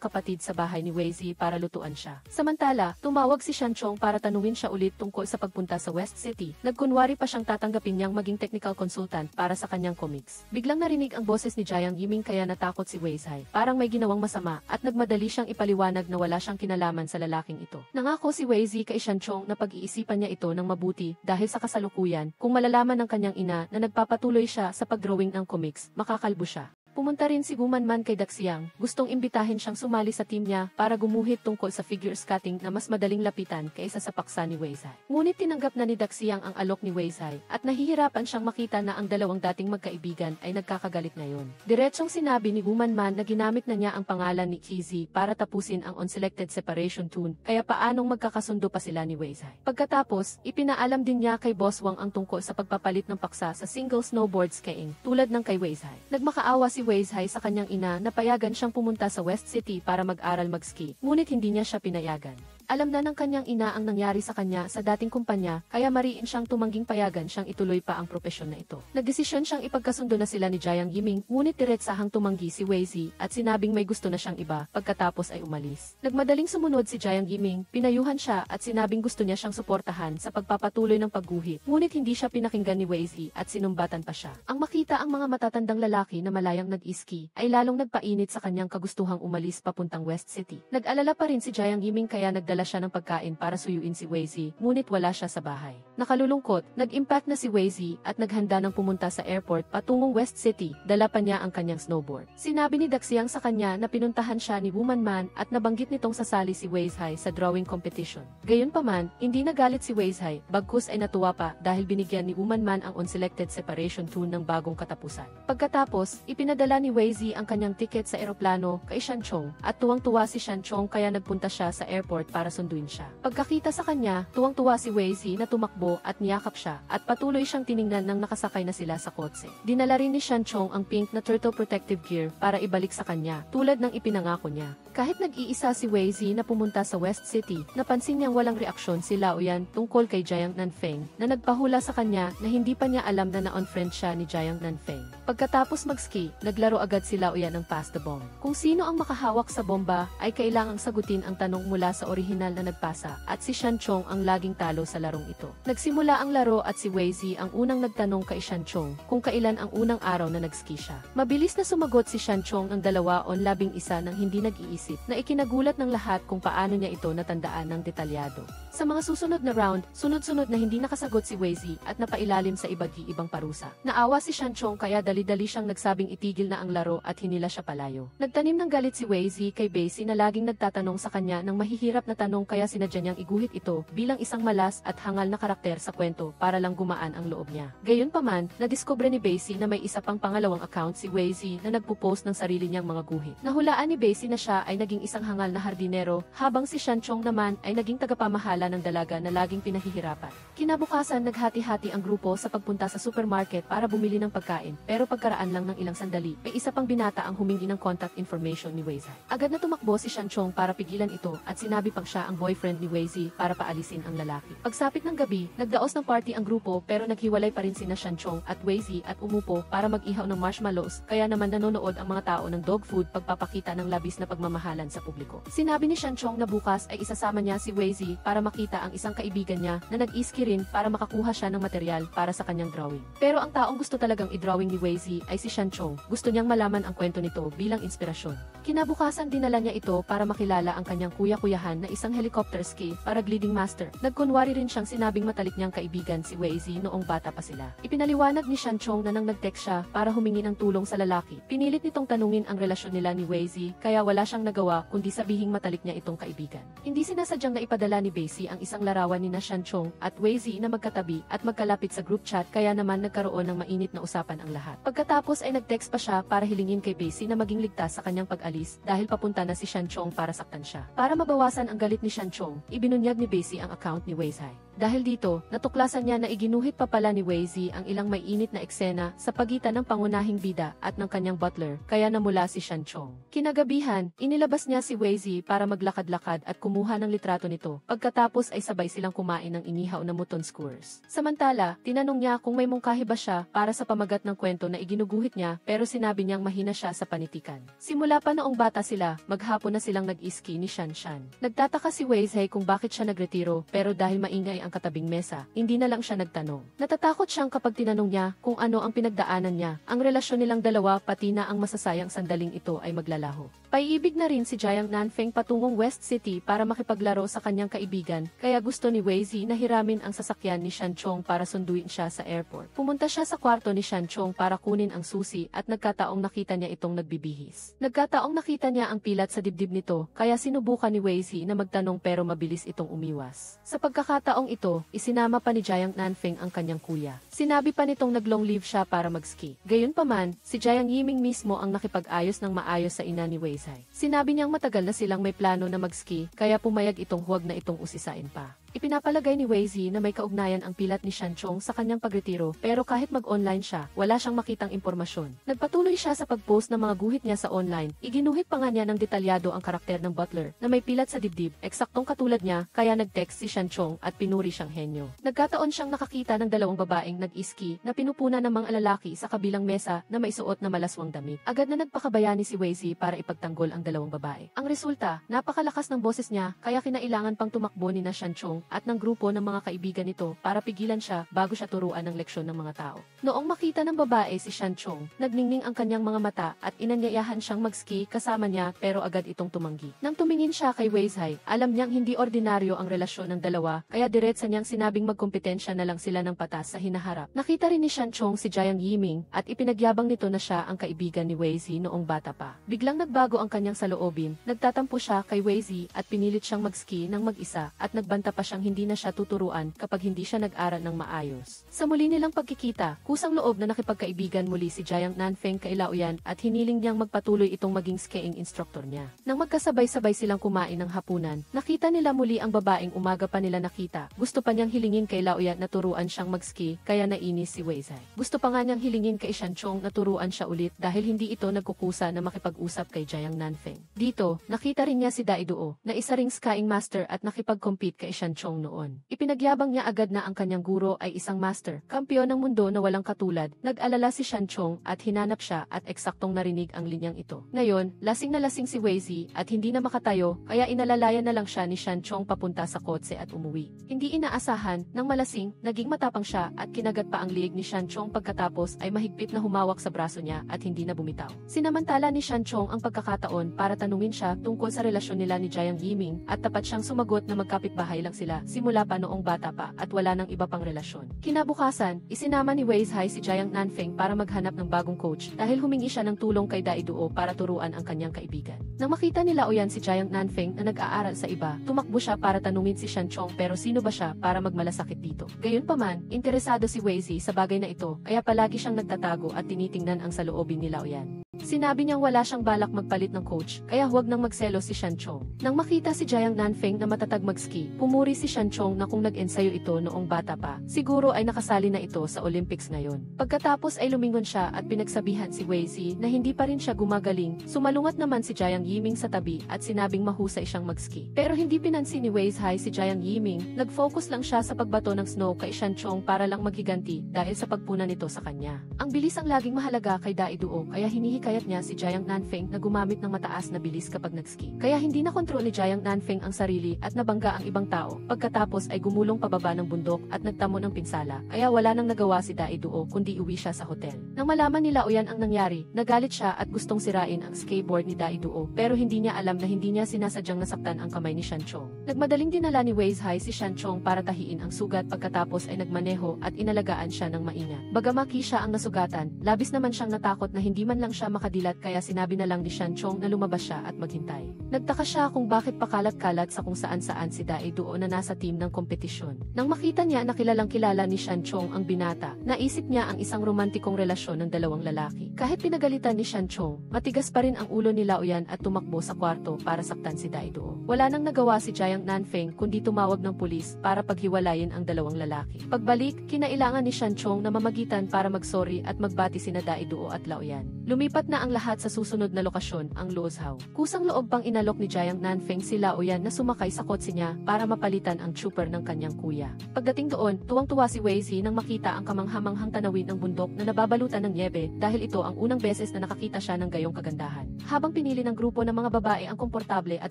S1: kapatid sa bahay ni Wei Zhi para lutuan siya. Samantala, tumawag si Shan Chong para tanungin siya ulit tungkol sa pagpunta sa West City. Nagkunwari pa siyang tatanggapin niyang maging technical consultant para sa kanyang comics. Biglang narinig ang boses ni Jiang Yiming kaya natakot si Wei Zhi. Parang may ginawang masama at nagmadali siyang ipaliwanag na wala siyang kinalaman sa lalaking ito. Nangako si Wei Zhi kay Shan Chong na pag-iisipan niya ito ng mabuti dahil sa kasalukuyan, kung malalaman ng kanyang ina na nagpapatuloy siya sa pagdrawing ng comics, makakalbo siya. Pumunta rin si Woman Man kay Daxiang, gustong imbitahin siyang sumali sa team niya para gumuhit tungkol sa figure skating na mas madaling lapitan kaysa sa paksa ni Wei Zhi. Ngunit tinanggap na ni Daxiang ang alok ni Wei Zhi at nahihirapan siyang makita na ang dalawang dating magkaibigan ay nagkakagalit ngayon. Diretsong sinabi ni Woman Man na ginamit na niya ang pangalan ni Kizzy para tapusin ang Unselected Separation Tune, kaya paanong magkakasundo pa sila ni Wei Zhi. Pagkatapos, ipinaalam din niya kay Boss Wang ang tungkol sa pagpapalit ng paksa sa single snowboard skiing tulad ng kay Wei Zhi. Nagmakaawa si Wei Zhi sa kanyang ina na payagan siyang pumunta sa West City para mag-aral mag-ski, ngunit hindi niya siya pinayagan. Alam na ng kanyang ina ang nangyari sa kanya sa dating kumpanya, kaya mariin siyang tumangging payagan siyang ituloy pa ang propesyon na ito. Nagdesisyon siyang ipagkasundo na sila ni Jiang Yiming, ngunit diretsahang tumanggi si Wei Zhi at sinabing may gusto na siyang iba, pagkatapos ay umalis. Nagmadaling sumunod si Jiang Yiming, pinayuhan siya at sinabing gusto niya siyang suportahan sa pagpapatuloy ng pagguhit, ngunit hindi siya pinakinggan ni Wei Zhi at sinumbatan pa siya. Ang makita ang mga matatandang lalaki na malayang nag-iski, ay lalong nagpainit sa kanyang kagustuhang umalis papuntang West City. Nag-alala pa rin si Jiang Yiming kaya nagdala siya ng pagkain para suyuin si Wei Zhi, ngunit wala siya sa bahay. Nakalulungkot, nag-impact na si Wei Zhi at naghanda ng pumunta sa airport patungong West City, dala pa niya ang kanyang snowboard. Sinabi ni Daxiang sa kanya na pinuntahan siya ni Woman Man at nabanggit nitong sasali si Wei Zhi sa drawing competition. Gayunpaman, hindi nagalit si Wei Zhi, bagkus ay natuwa pa dahil binigyan ni Woman Man ang Unselected Separation Tune ng bagong katapusan. Pagkatapos, ipinadala ni Wei Zhi ang kanyang tiket sa eroplano kay Shan Chong at tuwang-tuwa si Shan Chong kaya nagpunta siya sa airport para sunduin siya. Pagkakita sa kanya, tuwang-tuwa si Wei Zhi na tumakbo at niyakap siya at patuloy siyang tiningnan nang nakasakay na sila sa kotse. Dinala rin ni Shan Chong ang pink na turtle protective gear para ibalik sa kanya, tulad ng ipinangako niya. Kahit nag-iisa si Wei Zhi na pumunta sa West City, napansin niyang walang reaksyon si Lao Yan tungkol kay Jiang Nanfeng na nagpahula sa kanya na hindi pa niya alam na na-unfriend siya ni Jiang Nanfeng. Pagkatapos mag-ski, naglaro agad si Lao Yan ng pass the bomb. Kung sino ang makahawak sa bomba, ay kailangang sagutin ang tanong mula sa orihinal orihinal na nagpasa at si Shanchong ang laging talo sa larong ito. Nagsimula ang laro at si Wei Zi ang unang nagtanong kay Shanchong kung kailan ang unang araw na nag-ski siya. Mabilis na sumagot si Shanchong ng 2-11 nang hindi nag-iisip na ikinagulat ng lahat kung paano niya ito natandaan ng detalyado. Sa mga susunod na round, sunod-sunod na hindi nakasagot si Wei Zi at napailalim sa iba't-ibang parusa. Naawa si Shanchong kaya dali-dali siyang nagsabing itigil na ang laro at hinila siya palayo. Nagtanim ng galit si Wei Zi kay Basie na laging nagtatanong sa kanya ng mahihirap na tanong kaya sinadya niyang iguhit ito bilang isang malas at hangal na karakter sa kwento para lang gumaan ang loob niya. Gayunpaman, nadiskubre ni Basie na may isa pang pangalawang account si Wei Zi na nagpo-post ng sarili niyang mga guhit. Nahulaan ni Basie na siya ay naging isang hangal na hardinero habang si Shanchong naman ay naging tagapamahala ng dalaga na laging pinahihirapan. Kinabukasan naghati-hati ang grupo sa pagpunta sa supermarket para bumili ng pagkain pero pagkaraan lang ng ilang sandali, may isa pang binata ang humingi ng contact information ni Wei Zi. Agad na tumakbo si Shanchong para pigilan ito at sinabi pang siya ang boyfriend ni Wei Zi para paalisin ang lalaki. Pagsapit ng gabi, nagdaos ng party ang grupo pero naghiwalay pa rin sina Shanchong at Wei Zi at umupo para mag-ihaw ng marshmallows kaya naman nanonood ang mga tao ng dog food pagpapakita ng labis na pagmamahalan sa publiko. Sinabi ni Shanchong na bukas ay isasama niya si Wei Zi para makita ang isang kaibigan niya na nag-iski rin para makakuha siya ng material para sa kanyang drawing. Pero ang taong gusto talagang i-drawing ni Wei Zi ay si Shanchong. Gusto niyang malaman ang kwento nito bilang inspirasyon. Kinabukasan dinala niya ito para makilala ang kanyang kuya-kuyahan na isang helicopter ski paragliding master. Nagkunwari rin siyang sinabing matalik niyang kaibigan si Wei Zi noong bata pa sila. Ipinaliwanag ni Shanchong na nang nag-text siya para humingi ng tulong sa lalaki. Pinilit nitong tanungin ang relasyon nila ni Wei Zi kaya wala siyang nagawa kundi sabihing matalik niya itong kaibigan. Hindi sinasadyang na ipadala ni Basie ang isang larawan ni Shanchong at Wei Zi na magkatabi at magkalapit sa group chat kaya naman nagkaroon ng mainit na usapan ang lahat. Pagkatapos ay nag-text pa siya para hilingin kay Basie na maging ligtas sa kanyang pag-alis dahil papunta na si Shanchong para saktan siya. Para mabawasan ang galit ni Shanchong, ibinunyag ni Basie ang account ni Wei Zi. Dahil dito, natuklasan niya na iginuhit pa pala ni Wei Zi ang ilang may init na eksena sa pagitan ng pangunahing bida at ng kanyang butler, kaya namula si Shanchong. Kinagabihan, inilabas niya si Wei Zi para maglakad-lakad at kumuha ng litrato nito. Pagkatapos ay sabay silang kumain ng inihaw na mutton skewers. Samantala, tinanong niya kung may mungkahi ba siya para sa pamagat ng kwento na iginuguhit niya pero sinabi niyang mahina siya sa panitikan. Simula pa noong bata sila, maghapon na silang nag-iski ni Shanshan. Nagtataka si Wei Zi kung bakit siya nagretiro pero dahil maingay ang katabing mesa, hindi na lang siya nagtanong. Natatakot siyang kapag tinanong niya kung ano ang pinagdaanan niya, ang relasyon nilang dalawa pati na ang masasayang sandaling ito ay maglalaho. Paiibig na rin si Jiang Nanfeng patungong West City para makipaglaro sa kanyang kaibigan, kaya gusto ni Wei Zi na hiramin ang sasakyan ni Shanchong para sunduin siya sa airport. Pumunta siya sa kwarto ni Shanchong para kunin ang susi at nagkataong nakita niya itong nagbibihis. Nagkataong nakita niya ang pilat sa dibdib nito, kaya sinubukan ni Wei Zi na magtanong pero mabilis itong umiwas. Sa pagkakataong ito, isinama pa ni Jiang Nanfeng ang kanyang kuya. Sinabi pa nitong nag-long leave siya para mag-ski. Gayunpaman, si Jiang Yiming mismo ang nakipag-ayos ng maayos sa ina ni Wei Zi. Sinabi niyang matagal na silang may plano na mag-ski, kaya pumayag itong huwag na itong usisain pa. Ipinapalagay ni Wei Zi na may kaugnayan ang pilat ni Shanchong sa kanyang pagretiro pero kahit mag-online siya, wala siyang makitang impormasyon. Nagpatuloy siya sa pag-post ng mga guhit niya sa online. Iginuhit pa nga niya ng detalyado ang karakter ng butler na may pilat sa dibdib, eksaktong katulad niya, kaya nag-text si Shanchong at pinuri siyang henyo. Nagkataon siyang nakakita ng dalawang babaeng nag-iski na pinupunan ng mga lalaki sa kabilang mesa na may suot na malaswang damit. Agad na nagpakabayani si Wei Zi para ipagtanggol ang dalawang babae. Ang resulta, napakalakas ng boses niya kaya kinailangan pang tumakbo ni Shanchong at ng grupo ng mga kaibigan nito para pigilan siya bago siya turuan ng leksyon ng mga tao. Noong makita ng babae si Shanchong, nagningning ang kanyang mga mata at inanyayahan siyang mag-ski kasama niya pero agad itong tumanggi. Nang tumingin siya kay Wei Zi, alam niyang hindi ordinaryo ang relasyon ng dalawa kaya diretsa niyang sinabing magkompetensya na lang sila ng patas sa hinaharap. Nakita rin ni Shanchong si Jiang Yiming at ipinagyabang nito na siya ang kaibigan ni Wei Zi noong bata pa. Biglang nagbago ang kanyang saloobin, nagtatampo siya kay Wei Zi at pinilit siyang mag-ski ng mag-isa at nagbanta pa siyang hindi na siya tuturuan kapag hindi siya nag-aral ng maayos. Sa muli nilang pagkikita, kusang loob na nakipagkaibigan muli si Jiang Nanfeng kay Laoyan at hiniling niyang magpatuloy itong maging skiing instructor niya. Nang magkasabay-sabay silang kumain ng hapunan, nakita nila muli ang babaeng umaga pa nila nakita gusto pa niyang hilingin kay Laoyan na turuan siyang mag-ski, kaya nainis si Wei Zai. Gusto pa nga niyang hilingin kay Shanchong na turuan siya ulit dahil hindi ito nagkukusa na makipag-usap kay Jiang Nanfeng. Dito, nakita rin niya si Dai Duo, na isa ring skiing master at nakipag-compete kay Shanchong noon. Ipinagyabang niya agad na ang kanyang guro ay isang master, kampiyon ng mundo na walang katulad. Nag-alala si Shanchong at hinanap siya at eksaktong narinig ang linyang ito. Ngayon, lasing na lasing si Wei Zi at hindi na makatayo, kaya inalalayan na lang siya ni Shanchong papunta sa kotse at umuwi. Hindi inaasahan, nang malasing, naging matapang siya at kinagat pa ang liig ni Shanchong pagkatapos ay mahigpit na humawak sa braso niya at hindi na bumitaw. Sinamantala ni Shanchong ang pagkakataon para tanungin siya tungkol sa relasyon nila ni Jiang Yiming at tapat siyang sumagot na magkapitbahay lang sila simula pa noong bata pa at wala nang iba pang relasyon. Kinabukasan, isinama ni Wei Zai si Jiang Nanfeng para maghanap ng bagong coach dahil humingi siya ng tulong kay Dai Duo para turuan ang kanyang kaibigan. Nang makita ni Laoyan si Jiang Nanfeng na nag-aaral sa iba, tumakbo siya para tanungin si Shanchong pero sino ba siya para magmalasakit dito. Gayunpaman, interesado si Wei Zi sa bagay na ito, kaya palagi siyang nagtatago at tinitingnan ang saloobin ni Laoyan. Sinabi niyang wala siyang balak magpalit ng coach, kaya huwag nang magselos si Shanchong. Nang makita si Jiang Nanfeng na matatag mag-ski, pumuri si Shanchong na kung nag-ensayo ito noong bata pa, siguro ay nakasali na ito sa Olympics ngayon. Pagkatapos ay lumingon siya at pinagsabihan si Wei Zi na hindi pa rin siya gumagaling. Sumalungat naman si Jiang Yiming sa tabi at sinabing mahusay siyang mag-ski. Pero hindi pinansin ni Wei Zai si Jiang Yiming, nag-focus lang siya sa pagbato ng snow kay Shanchong para lang maghiganti dahil sa pagpuna nito sa kanya. Ang bilis ang laging mahalaga kay Dai Duo, kaya hinihikayat niya si Jiang Nanfeng na gumamit ng mataas na bilis kapag nag-ski. Kaya hindi na kontrol ni Jiang Nanfeng ang sarili at nabangga ang ibang tao. Pagkatapos ay gumulong pababa ng bundok at nagtamo ng pinsala, kaya wala nang nagawa si Dai Duo kundi uwi siya sa hotel. Nang malaman ni Laoyan ang nangyari, nagalit siya at gustong sirain ang skateboard ni Dai Duo pero hindi niya alam na hindi niya sinasadyang nasaktan ang kamay ni Shanchong. Nagmadaling dinala ni Wei Zai si Shanchong para tahiin ang sugat pagkatapos ay nagmaneho at inalagaan siya ng maingat. Bagamaki siya ang nasugatan, labis naman siyang natakot na hindi man lang siya makadilat kaya sinabi na lang ni Shanchong na lumabas siya at maghintay. Nagtaka siya kung bakit pakalat-kalat sa kung saan-saan si Dai Duo na nasa team ng kompetisyon. Nang makita niya na kilalang kilala ni Shanchong ang binata, naisip niya ang isang romantikong relasyon ng dalawang lalaki. Kahit pinagalitan ni Shanchong, matigas pa rin ang ulo ni Laoyan at tumakbo sa kwarto para saktan si Dai Duo. Wala nang nagawa si Jiang Nanfeng kundi tumawag ng pulis para paghiwalayin ang dalawang lalaki. Pagbalik, kinailangan ni Shanchong na mamagitan para magsorry at magbati sina Dai Duo at Laoyan. Lumipat na ang lahat sa susunod na lokasyon, ang Luozhao. Kusang loob pang inalok ni Jiang Nanfeng si Laoyan na sumakay sa kotse niya para mapalitan ang chopper ng kanyang kuya. Pagdating doon, tuwang-tuwa si Wei Zi nang makita ang kamanghamanghang tanawin ng bundok na nababalutan ng niebe dahil ito ang unang beses na nakakita siya ng gayong kagandahan. Habang pinili ng grupo ng mga babae ang komportable at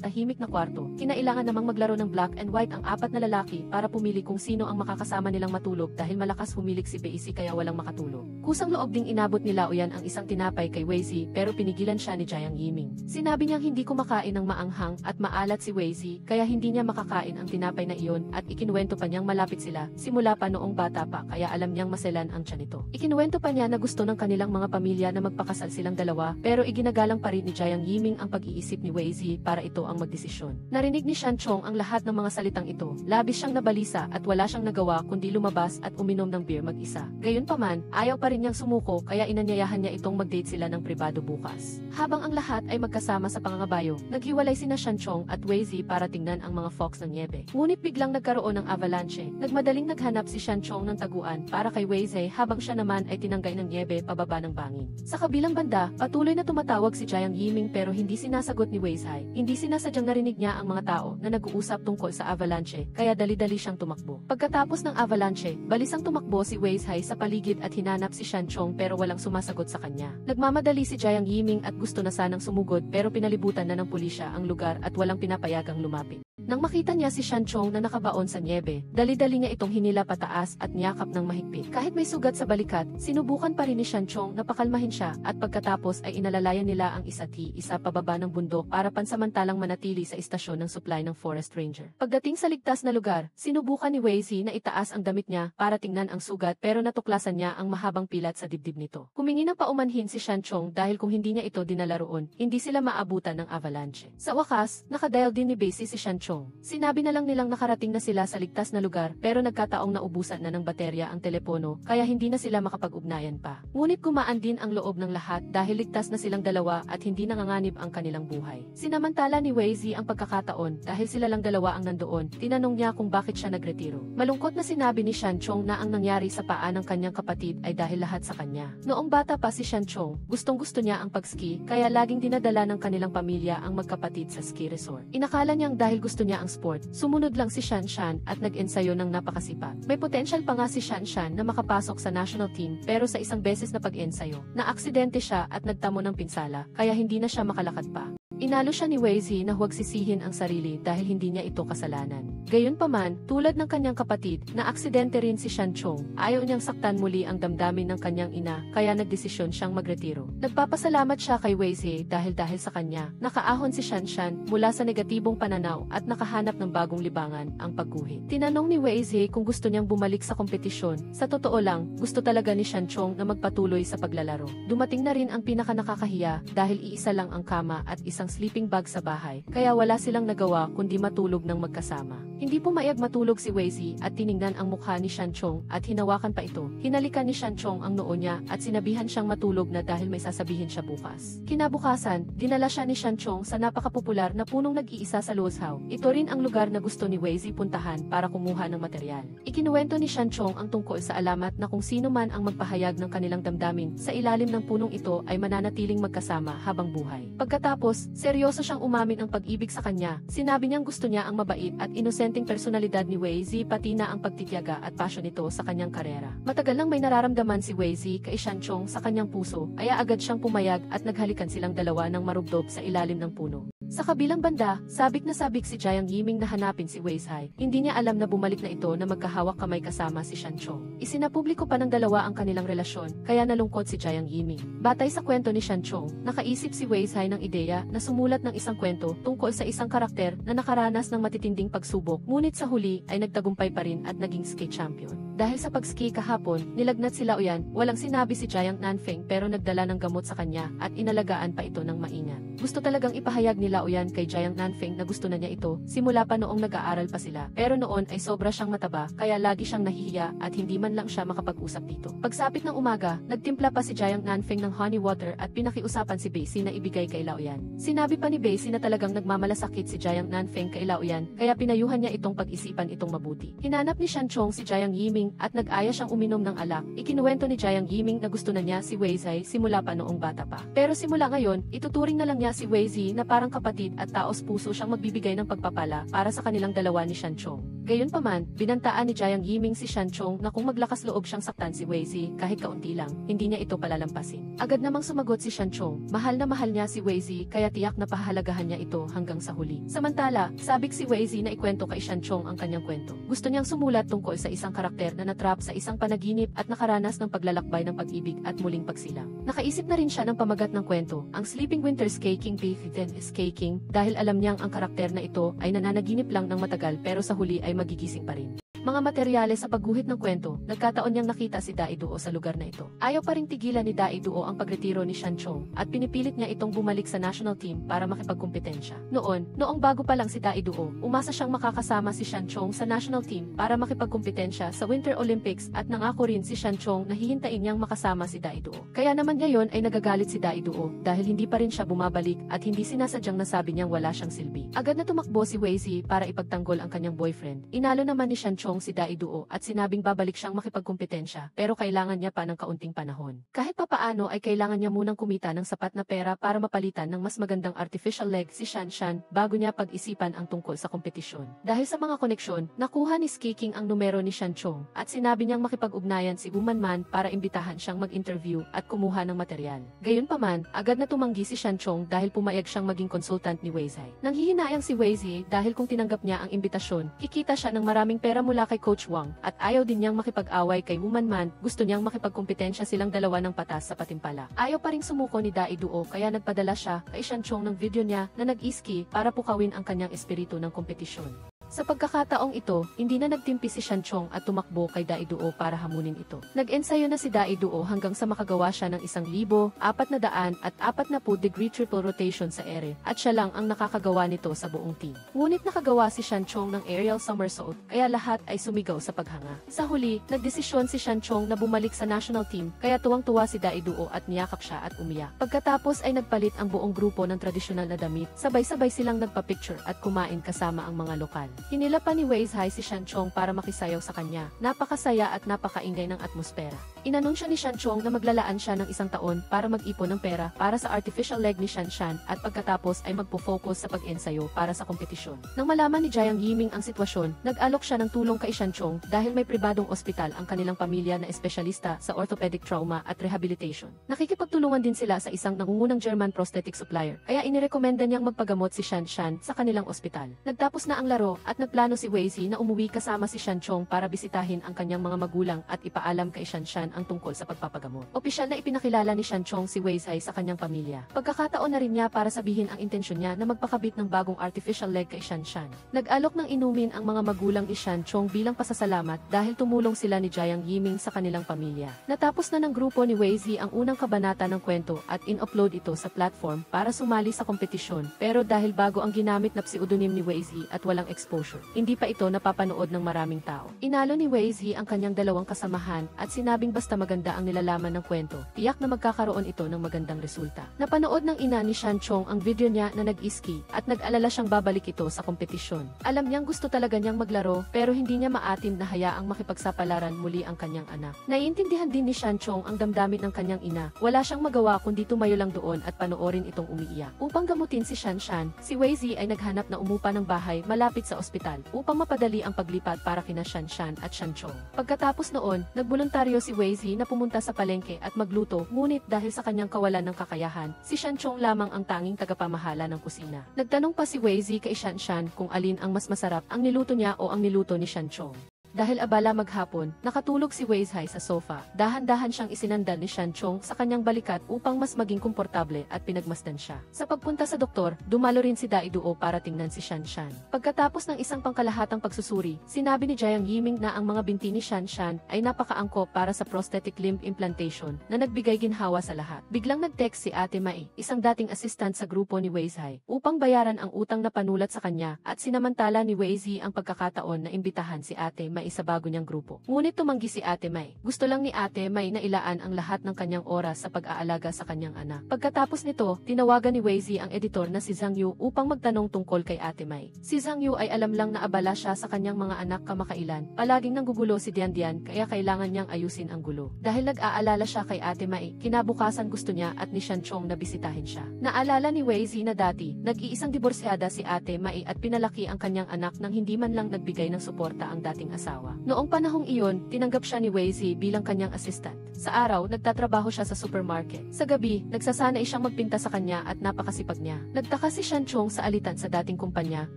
S1: tahimik na kwarto, kinailangan namang maglaro ng black and white ang apat na lalaki para pumili kung sino ang makakasama nilang matulog dahil malakas humilik si Beisi kaya walang makatulog. Kusang loob ding inabot ni Laoyan ang isang tinapay kay Wei Zi pero pinigilan siya ni Jiang Yiming. Sinabi niyang hindi kumakain ng maanghang at maalat si Wei Zi kaya hindi niya makakain ang tinapay na iyon at ikinuwento pa niyang malapit sila simula pa noong bata pa kaya alam niyang maselan ang tiyan nito. Ikinuwento pa niya na gusto ng kanilang mga pamilya na magpakasal silang dalawa pero iginagalang pa rin ni Jiang Yiming ang pag-iisip ni Wei Zi para ito ang magdesisyon. Narinig ni Shanchong ang lahat ng mga salitang ito. Labis siyang nabalisa at wala siyang nagawa kundi lumabas at uminom ng beer mag-isa. Gayunpaman, ayaw pa rin niyang sumuko kaya inanyayahan niya itong mag-date sila ng pribado bukas. Habang ang lahat ay magkasama sa pangangabayo, naghiwalay sina Shanchong at Wei Zi para tingnan ang mga fox ng niebe. Ngunit biglang nagkaroon ng avalanche. Nagmadaling naghanap si Shanchong ng taguan para kay Wei Zi habang siya naman ay tinanggay ng niebe pababa ng bangin. Sa kabilang banda, patuloy na tumatawag si Jiang Yiming pero hindi sinasagot ni Wei Zi. Hindi sinasadyang narinig niya ang mga tao na nag-uusap tungkol sa avalanche kaya dali-dali siyang tumakbo. Pagkatapos ng avalanche, balisang tumakbo si Wei Zi sa paligid at hinanap si Shanchong pero walang sumasagot sa kanya. Nagmamadali si Jiang Yiming at gusto na sanang sumugod pero pinalibutan na ng pulisya ang lugar at walang pinapayagang lumapit. Nang makita niya si Shanchong na nakabaon sa niebe, dali-dali niya itong hinila pataas at niyakap ng mahigpit. Kahit may sugat sa balikat, sinubukan pa rin ni Shanchong na pakalmahin siya at pagkatapos ay inalalayan nila ang isa't isa pababa ng bundok para pansamantalang manatili sa istasyon ng supply ng forest ranger. Pagdating sa ligtas na lugar, sinubukan ni Wei Zi na itaas ang damit niya para tingnan ang sugat pero natuklasan niya ang mahabang pilat sa dibdib nito. Humingi ng paumanhin si Shanchong Chong dahil kung hindi niya ito dinala roon, hindi sila maabutan ng avalanche. Sa wakas, nakadial din ni Basie si Sean Chong. Sinabi na lang nilang nakarating na sila sa ligtas na lugar pero nagkataong naubusan na ng baterya ang telepono kaya hindi na sila makapag-ugnayan pa. Ngunit gumaan din ang loob ng lahat dahil ligtas na silang dalawa at hindi nanganganib ang kanilang buhay. Sinamantala ni Weizi ang pagkakataon dahil sila lang dalawa ang nandoon, tinanong niya kung bakit siya nagretiro. Malungkot na sinabi ni Sean Chong na ang nangyari sa paa ng kanyang kapatid ay dahil lahat sa kanya. Noong bata pa si Sean Chong, gustong-gusto niya ang pag-ski kaya laging dinadala ng kanilang pamilya ang magkapatid sa ski resort. Inakala niyang dahil gusto niya ang sport, sumunod lang si Shan Shan at nag-ensayo ng napakasipag. May potential pa nga si Shan Shan na makapasok sa national team pero sa isang beses na pag-ensayo, na-aksidente siya at nagtamo ng pinsala kaya hindi na siya makalakad pa. Inalo siya ni Weizi na huwag sisihin ang sarili dahil hindi niya ito kasalanan. Gayunpaman, tulad ng kanyang kapatid, na-aksidente rin si Sean Chong. Ayaw niyang saktan muli ang damdamin ng kanyang ina, kaya nagdesisyon siyang magretiro. Nagpapasalamat siya kay Weizi dahil sa kanya, nakaahon si Shan Shan mula sa negatibong pananaw at nakahanap ng bagong libangan, ang pagguhit. Tinanong ni Weizi kung gusto niyang bumalik sa kompetisyon. Sa totoo lang, gusto talaga ni Sean Chong na magpatuloy sa paglalaro. Dumating na rin ang pinaka-nakakahiya dahil iisa lang ang kama at isang sleeping bag sa bahay, kaya wala silang nagawa kundi matulog ng magkasama. Hindi pumayag matulog si Weizi at tiningnan ang mukha ni Sean Chong at hinawakan pa ito. Hinalikan ni Sean Chong ang noo niya at sinabihan siyang matulog na dahil may sasabihin siya bukas. Kinabukasan, dinala siya ni Sean Chong sa napakapopular na punong nag-iisa sa Luzhou. Ito rin ang lugar na gusto ni Weizi puntahan para kumuha ng material. Ikinuwento ni Sean Chong ang tungkol sa alamat na kung sino man ang magpahayag ng kanilang damdamin sa ilalim ng punong ito ay mananatiling magkasama habang buhay. Pagkatapos, seryoso siyang umamin ang pag-ibig sa kanya. Sinabi niyang gusto niya ang mabait at inosenteng personalidad ni Weizi pati na ang pagtitiyaga at pasyon nito sa kanyang karera. Matagal nang may nararamdaman si Weizi kay Sean Chong sa kanyang puso, kaya agad siyang pumayag at naghalikan silang dalawa ng marubdob sa ilalim ng puno. Sa kabilang banda, sabik na sabik si Jiang Yiming na hanapin si Weizi. Hindi niya alam na bumalik na ito na magkahawak kamay kasama si Sean Chong. Isinapubliko pa ng dalawa ang kanilang relasyon, kaya nalungkot si Jiang Yiming. Batay sa kwento ni Sean Chong, nakaisip si Weizi ng ideya na sumulat ng isang kwento tungkol sa isang karakter na nakaranas ng matitinding pagsubok, ngunit sa huli ay nagtagumpay pa rin at naging ski champion. Dahil sa pag-ski kahapon, nilagnat si Lao Yan, walang sinabi si Jiang Nanfeng pero nagdala ng gamot sa kanya at inalagaan pa ito ng maingat. Gusto talagang ipahayag ni Lao Yan kay Jiang Nanfeng na gusto na niya ito, simula pa noong nag-aaral pa sila. Pero noon ay sobra siyang mataba, kaya lagi siyang nahihiya at hindi man lang siya makapag-usap dito. Pagsapit ng umaga, nagtimpla pa si Jiang Nanfeng ng honey water at pinakiusapan si Basie na ibigay kay Lao Yan. Sinabi pa ni Basie na talagang nagmamalasakit si Jiang Nanfeng kay Lao Yan, kaya pinayuhan niya itong pag-isipan itong mabuti. Hinanap ni Sean Chong si Jiang Yiming at nag-aya siyang uminom ng alak. Ikinuwento ni Jiang Yiming na gusto na niya si Weizi simula pa noong bata pa. Pero simula ngayon, ituturing na lang niya si Weizi na parang kapatid at taos puso siyang magbibigay ng pagpapala para sa kanilang dalawa ni Sean Chong. Gayunpaman, binantaan ni Jiang Yiming si Sean Chong na kung maglakas loob siyang saktan si Weizi kahit kaunti lang, hindi niya ito palalampasin. Agad namang sumagot si Sean Chong, mahal na mahal niya si Weizi kaya tiyak na pahalagahan niya ito hanggang sa huli. Samantala, sabik si Weizi na ikwento kay Sean Chong ang kanyang kwento. Gusto niyang sumulat tungkol sa isang karakter na natrap sa isang panaginip at nakaranas ng paglalakbay ng pag-ibig at muling pagsilang. Nakaisip na rin siya ng pamagat ng kwento, ang Sleeping Winter Skaking Then Skaking, dahil alam niyang ang karakter na ito ay nananaginip lang ng matagal pero sa huli ay magigising pa rin. Mga materyales sa pagguhit ng kwento, nagkataon niyang nakita si Dai Duo sa lugar na ito. Ayaw pa ring tigilan ni Dai Duo ang pagretiro ni Sean Chong at pinipilit niya itong bumalik sa national team para makipagkumpetensya. Noong bago pa lang si Dai Duo, umasa siyang makakasama si Sean Chong sa national team para makipagkumpetensya sa Winter Olympics at nangako rin si Sean Chong na hihintayin niyang makasama si Dai Duo. Kaya naman ngayon ay nagagalit si Dai Duo dahil hindi pa rin siya bumabalik at hindi sinasadyang nasabi niyang wala siyang silbi. Agad na tumakbo si Weizi para ipagtanggol ang kanyang boyfriend. Inalo naman ni Sean Chong si Dai Duo at sinabing babalik siyang makipagkumpetensya pero kailangan niya pa ng kaunting panahon. Kahit papaano ay kailangan niya munang kumita ng sapat na pera para mapalitan ng mas magandang artificial leg si Shan Shan bago niya pag-isipan ang tungkol sa kompetisyon. Dahil sa mga koneksyon, nakuha ni Ski King ang numero ni Sean Chong at sinabi niyang makipag-ugnayan si Woman Man para imbitahan siyang mag-interview at kumuha ng material. Gayunpaman, agad na tumanggi si Sean Chong dahil pumayag siyang maging consultant ni Weizi. Nanghihinayang si Weizi dahil kung tinanggap niya ang imbitasyon, kikita siya ng maraming pera mula kay Coach Wang at ayaw din niyang makipag-away kay Woman Man, gusto niyang makipagkumpetensya silang dalawa ng patas sa patimpala. Ayaw pa ring sumuko ni Dai Duo kaya nagpadala siya kay Sean Chong ng video niya na nag-iski para pukawin ang kanyang espiritu ng kompetisyon. Sa pagkakataong ito, hindi na nagtimpi si Shanchong at tumakbo kay Daiduo para hamunin ito. Nag-ensayo na si Daiduo hanggang sa makagawa siya ng 1,440-degree triple rotation sa ere, at siya lang ang nakakagawa nito sa buong team. Ngunit nakagawa si Shanchong ng aerial somersault, kaya lahat ay sumigaw sa paghanga. Sa huli, nagdesisyon si Shanchong na bumalik sa national team, kaya tuwang-tuwa si Daiduo at niyakap siya at umiyak. Pagkatapos ay nagpalit ang buong grupo ng tradisyonal na damit, sabay-sabay silang nagpa-picture at kumain kasama ang mga lokal. Hinila pa ni Weizhai si Shanchong para makisayaw sa kanya. Napakasaya at napakaingay ng atmosfera. Inanunsya ni Shanchong na maglalaan siya ng 1 taon para mag-ipon ng pera para sa artificial leg ni Shanshan at pagkatapos ay magpo-focus sa pag-ensayo para sa kompetisyon. Nang malaman ni Jiang Yiming ang sitwasyon, nag-alok siya ng tulong kay Shanchong dahil may pribadong ospital ang kanilang pamilya na espesyalista sa orthopedic trauma at rehabilitation. Nakikipagtulungan din sila sa isang nangungunang German prosthetic supplier, kaya inirekomenda niyang magpagamot si Shanshan sa kanilang ospital. Nagtapos na ang laro at nagplano si Weizhi na umuwi kasama si Shanchong para bisitahin ang kanyang mga magulang at ipaalam kay Shanshan ang tungkol sa pagpapagamot. Opisyal na ipinakilala ni Shanchong si Weizhi sa kanyang pamilya. Pagkakataon na rin niya para sabihin ang intensyon niya na magpakabit ng bagong artificial leg kay Shanshan. Nag-alok ng inumin ang mga magulang ni Shanchong bilang pasasalamat dahil tumulong sila ni Jiang Yiming sa kanilang pamilya. Natapos na ng grupo ni Weizhi ang unang kabanata ng kwento at in-upload ito sa platform para sumali sa kompetisyon, pero dahil bago ang ginamit na pseudonym ni Weizhi at walang exposure, hindi pa ito napapanood ng maraming tao. Inalo ni Weizhi ang kanyang dalawang kasamahan at sinabing basta maganda ang nilalaman ng kwento, tiyak na magkakaroon ito ng magandang resulta. Napanood ng ina ni Shanchong ang video niya na nag-iski at nag-alala siyang babalik ito sa kompetisyon. Alam niyang gusto talaga niyang maglaro pero hindi niya maatim na hayaang makipagsapalaran muli ang kanyang anak. Naiintindihan din ni Shanchong ang damdamin ng kanyang ina. Wala siyang magawa kundi tumayo lang doon at panoorin itong umiiyak. Upang gamutin si Shanshan, si Weizhi ay naghanap na umupa ng bahay malapit sa ospital upang mapadali ang paglipat para kina Shanshan at Shanchong. Pagkatapos noon, nagboluntaryo si Weizhi na pumunta sa palengke at magluto, ngunit dahil sa kanyang kawalan ng kakayahan, si Shanchong lamang ang tanging tagapamahala ng kusina. Nagtanong pa si Weizhi kay Shanshan kung alin ang mas masarap, ang niluto niya o ang niluto ni Shanchong. Dahil abala maghapon, nakatulog si Weizhi sa sofa. Dahan-dahan siyang isinandal ni Shanchong sa kanyang balikat upang mas maging komportable at pinagmasdan siya. Sa pagpunta sa doktor, dumalo rin si Daiduo para tingnan si Shanshan. Pagkatapos ng isang pangkalahatang pagsusuri, sinabi ni Jiang Yiming na ang mga binti ni Shanshan ay napakaangkop para sa prosthetic limb implantation na nagbigay ginhawa sa lahat. Biglang nag-text si Ate Mai, isang dating assistant sa grupo ni Weizhi, upang bayaran ang utang na panulat sa kanya at sinamantala ni Weizhi ang pagkakataon na imbitahan si Ate Mai sa bago niyang grupo. Ngunit tumanggi si Ate Mai. Gusto lang ni Ate Mai na ilaan ang lahat ng kanyang oras sa pag-aalaga sa kanyang anak. Pagkatapos nito, tinawagan ni Weizhi ang editor na si Zhang Yu upang magtanong tungkol kay Ate Mai. Si Zhang Yu ay alam lang na abala siya sa kanyang mga anak kamakailan. Palaging nanggugulo si Dian Dian kaya kailangan niyang ayusin ang gulo. Dahil nag-aalala siya kay Ate Mai, kinabukasan gusto niya at ni Shanchong na bisitahin siya. Naalala ni Weizhi na dati, nag-iisang diborsyada si Ate Mai at pinalaki ang kanyang anak nang hindi man lang nagbigay ng suporta ang dating asawa. Noong panahong iyon, tinanggap siya ni Weizhi bilang kanyang assistant. Sa araw, nagtatrabaho siya sa supermarket. Sa gabi, nagsasanay siyang magpinta sa kanya at napakasipag niya. Nagtaka si Shanchong sa alitan sa dating kumpanya,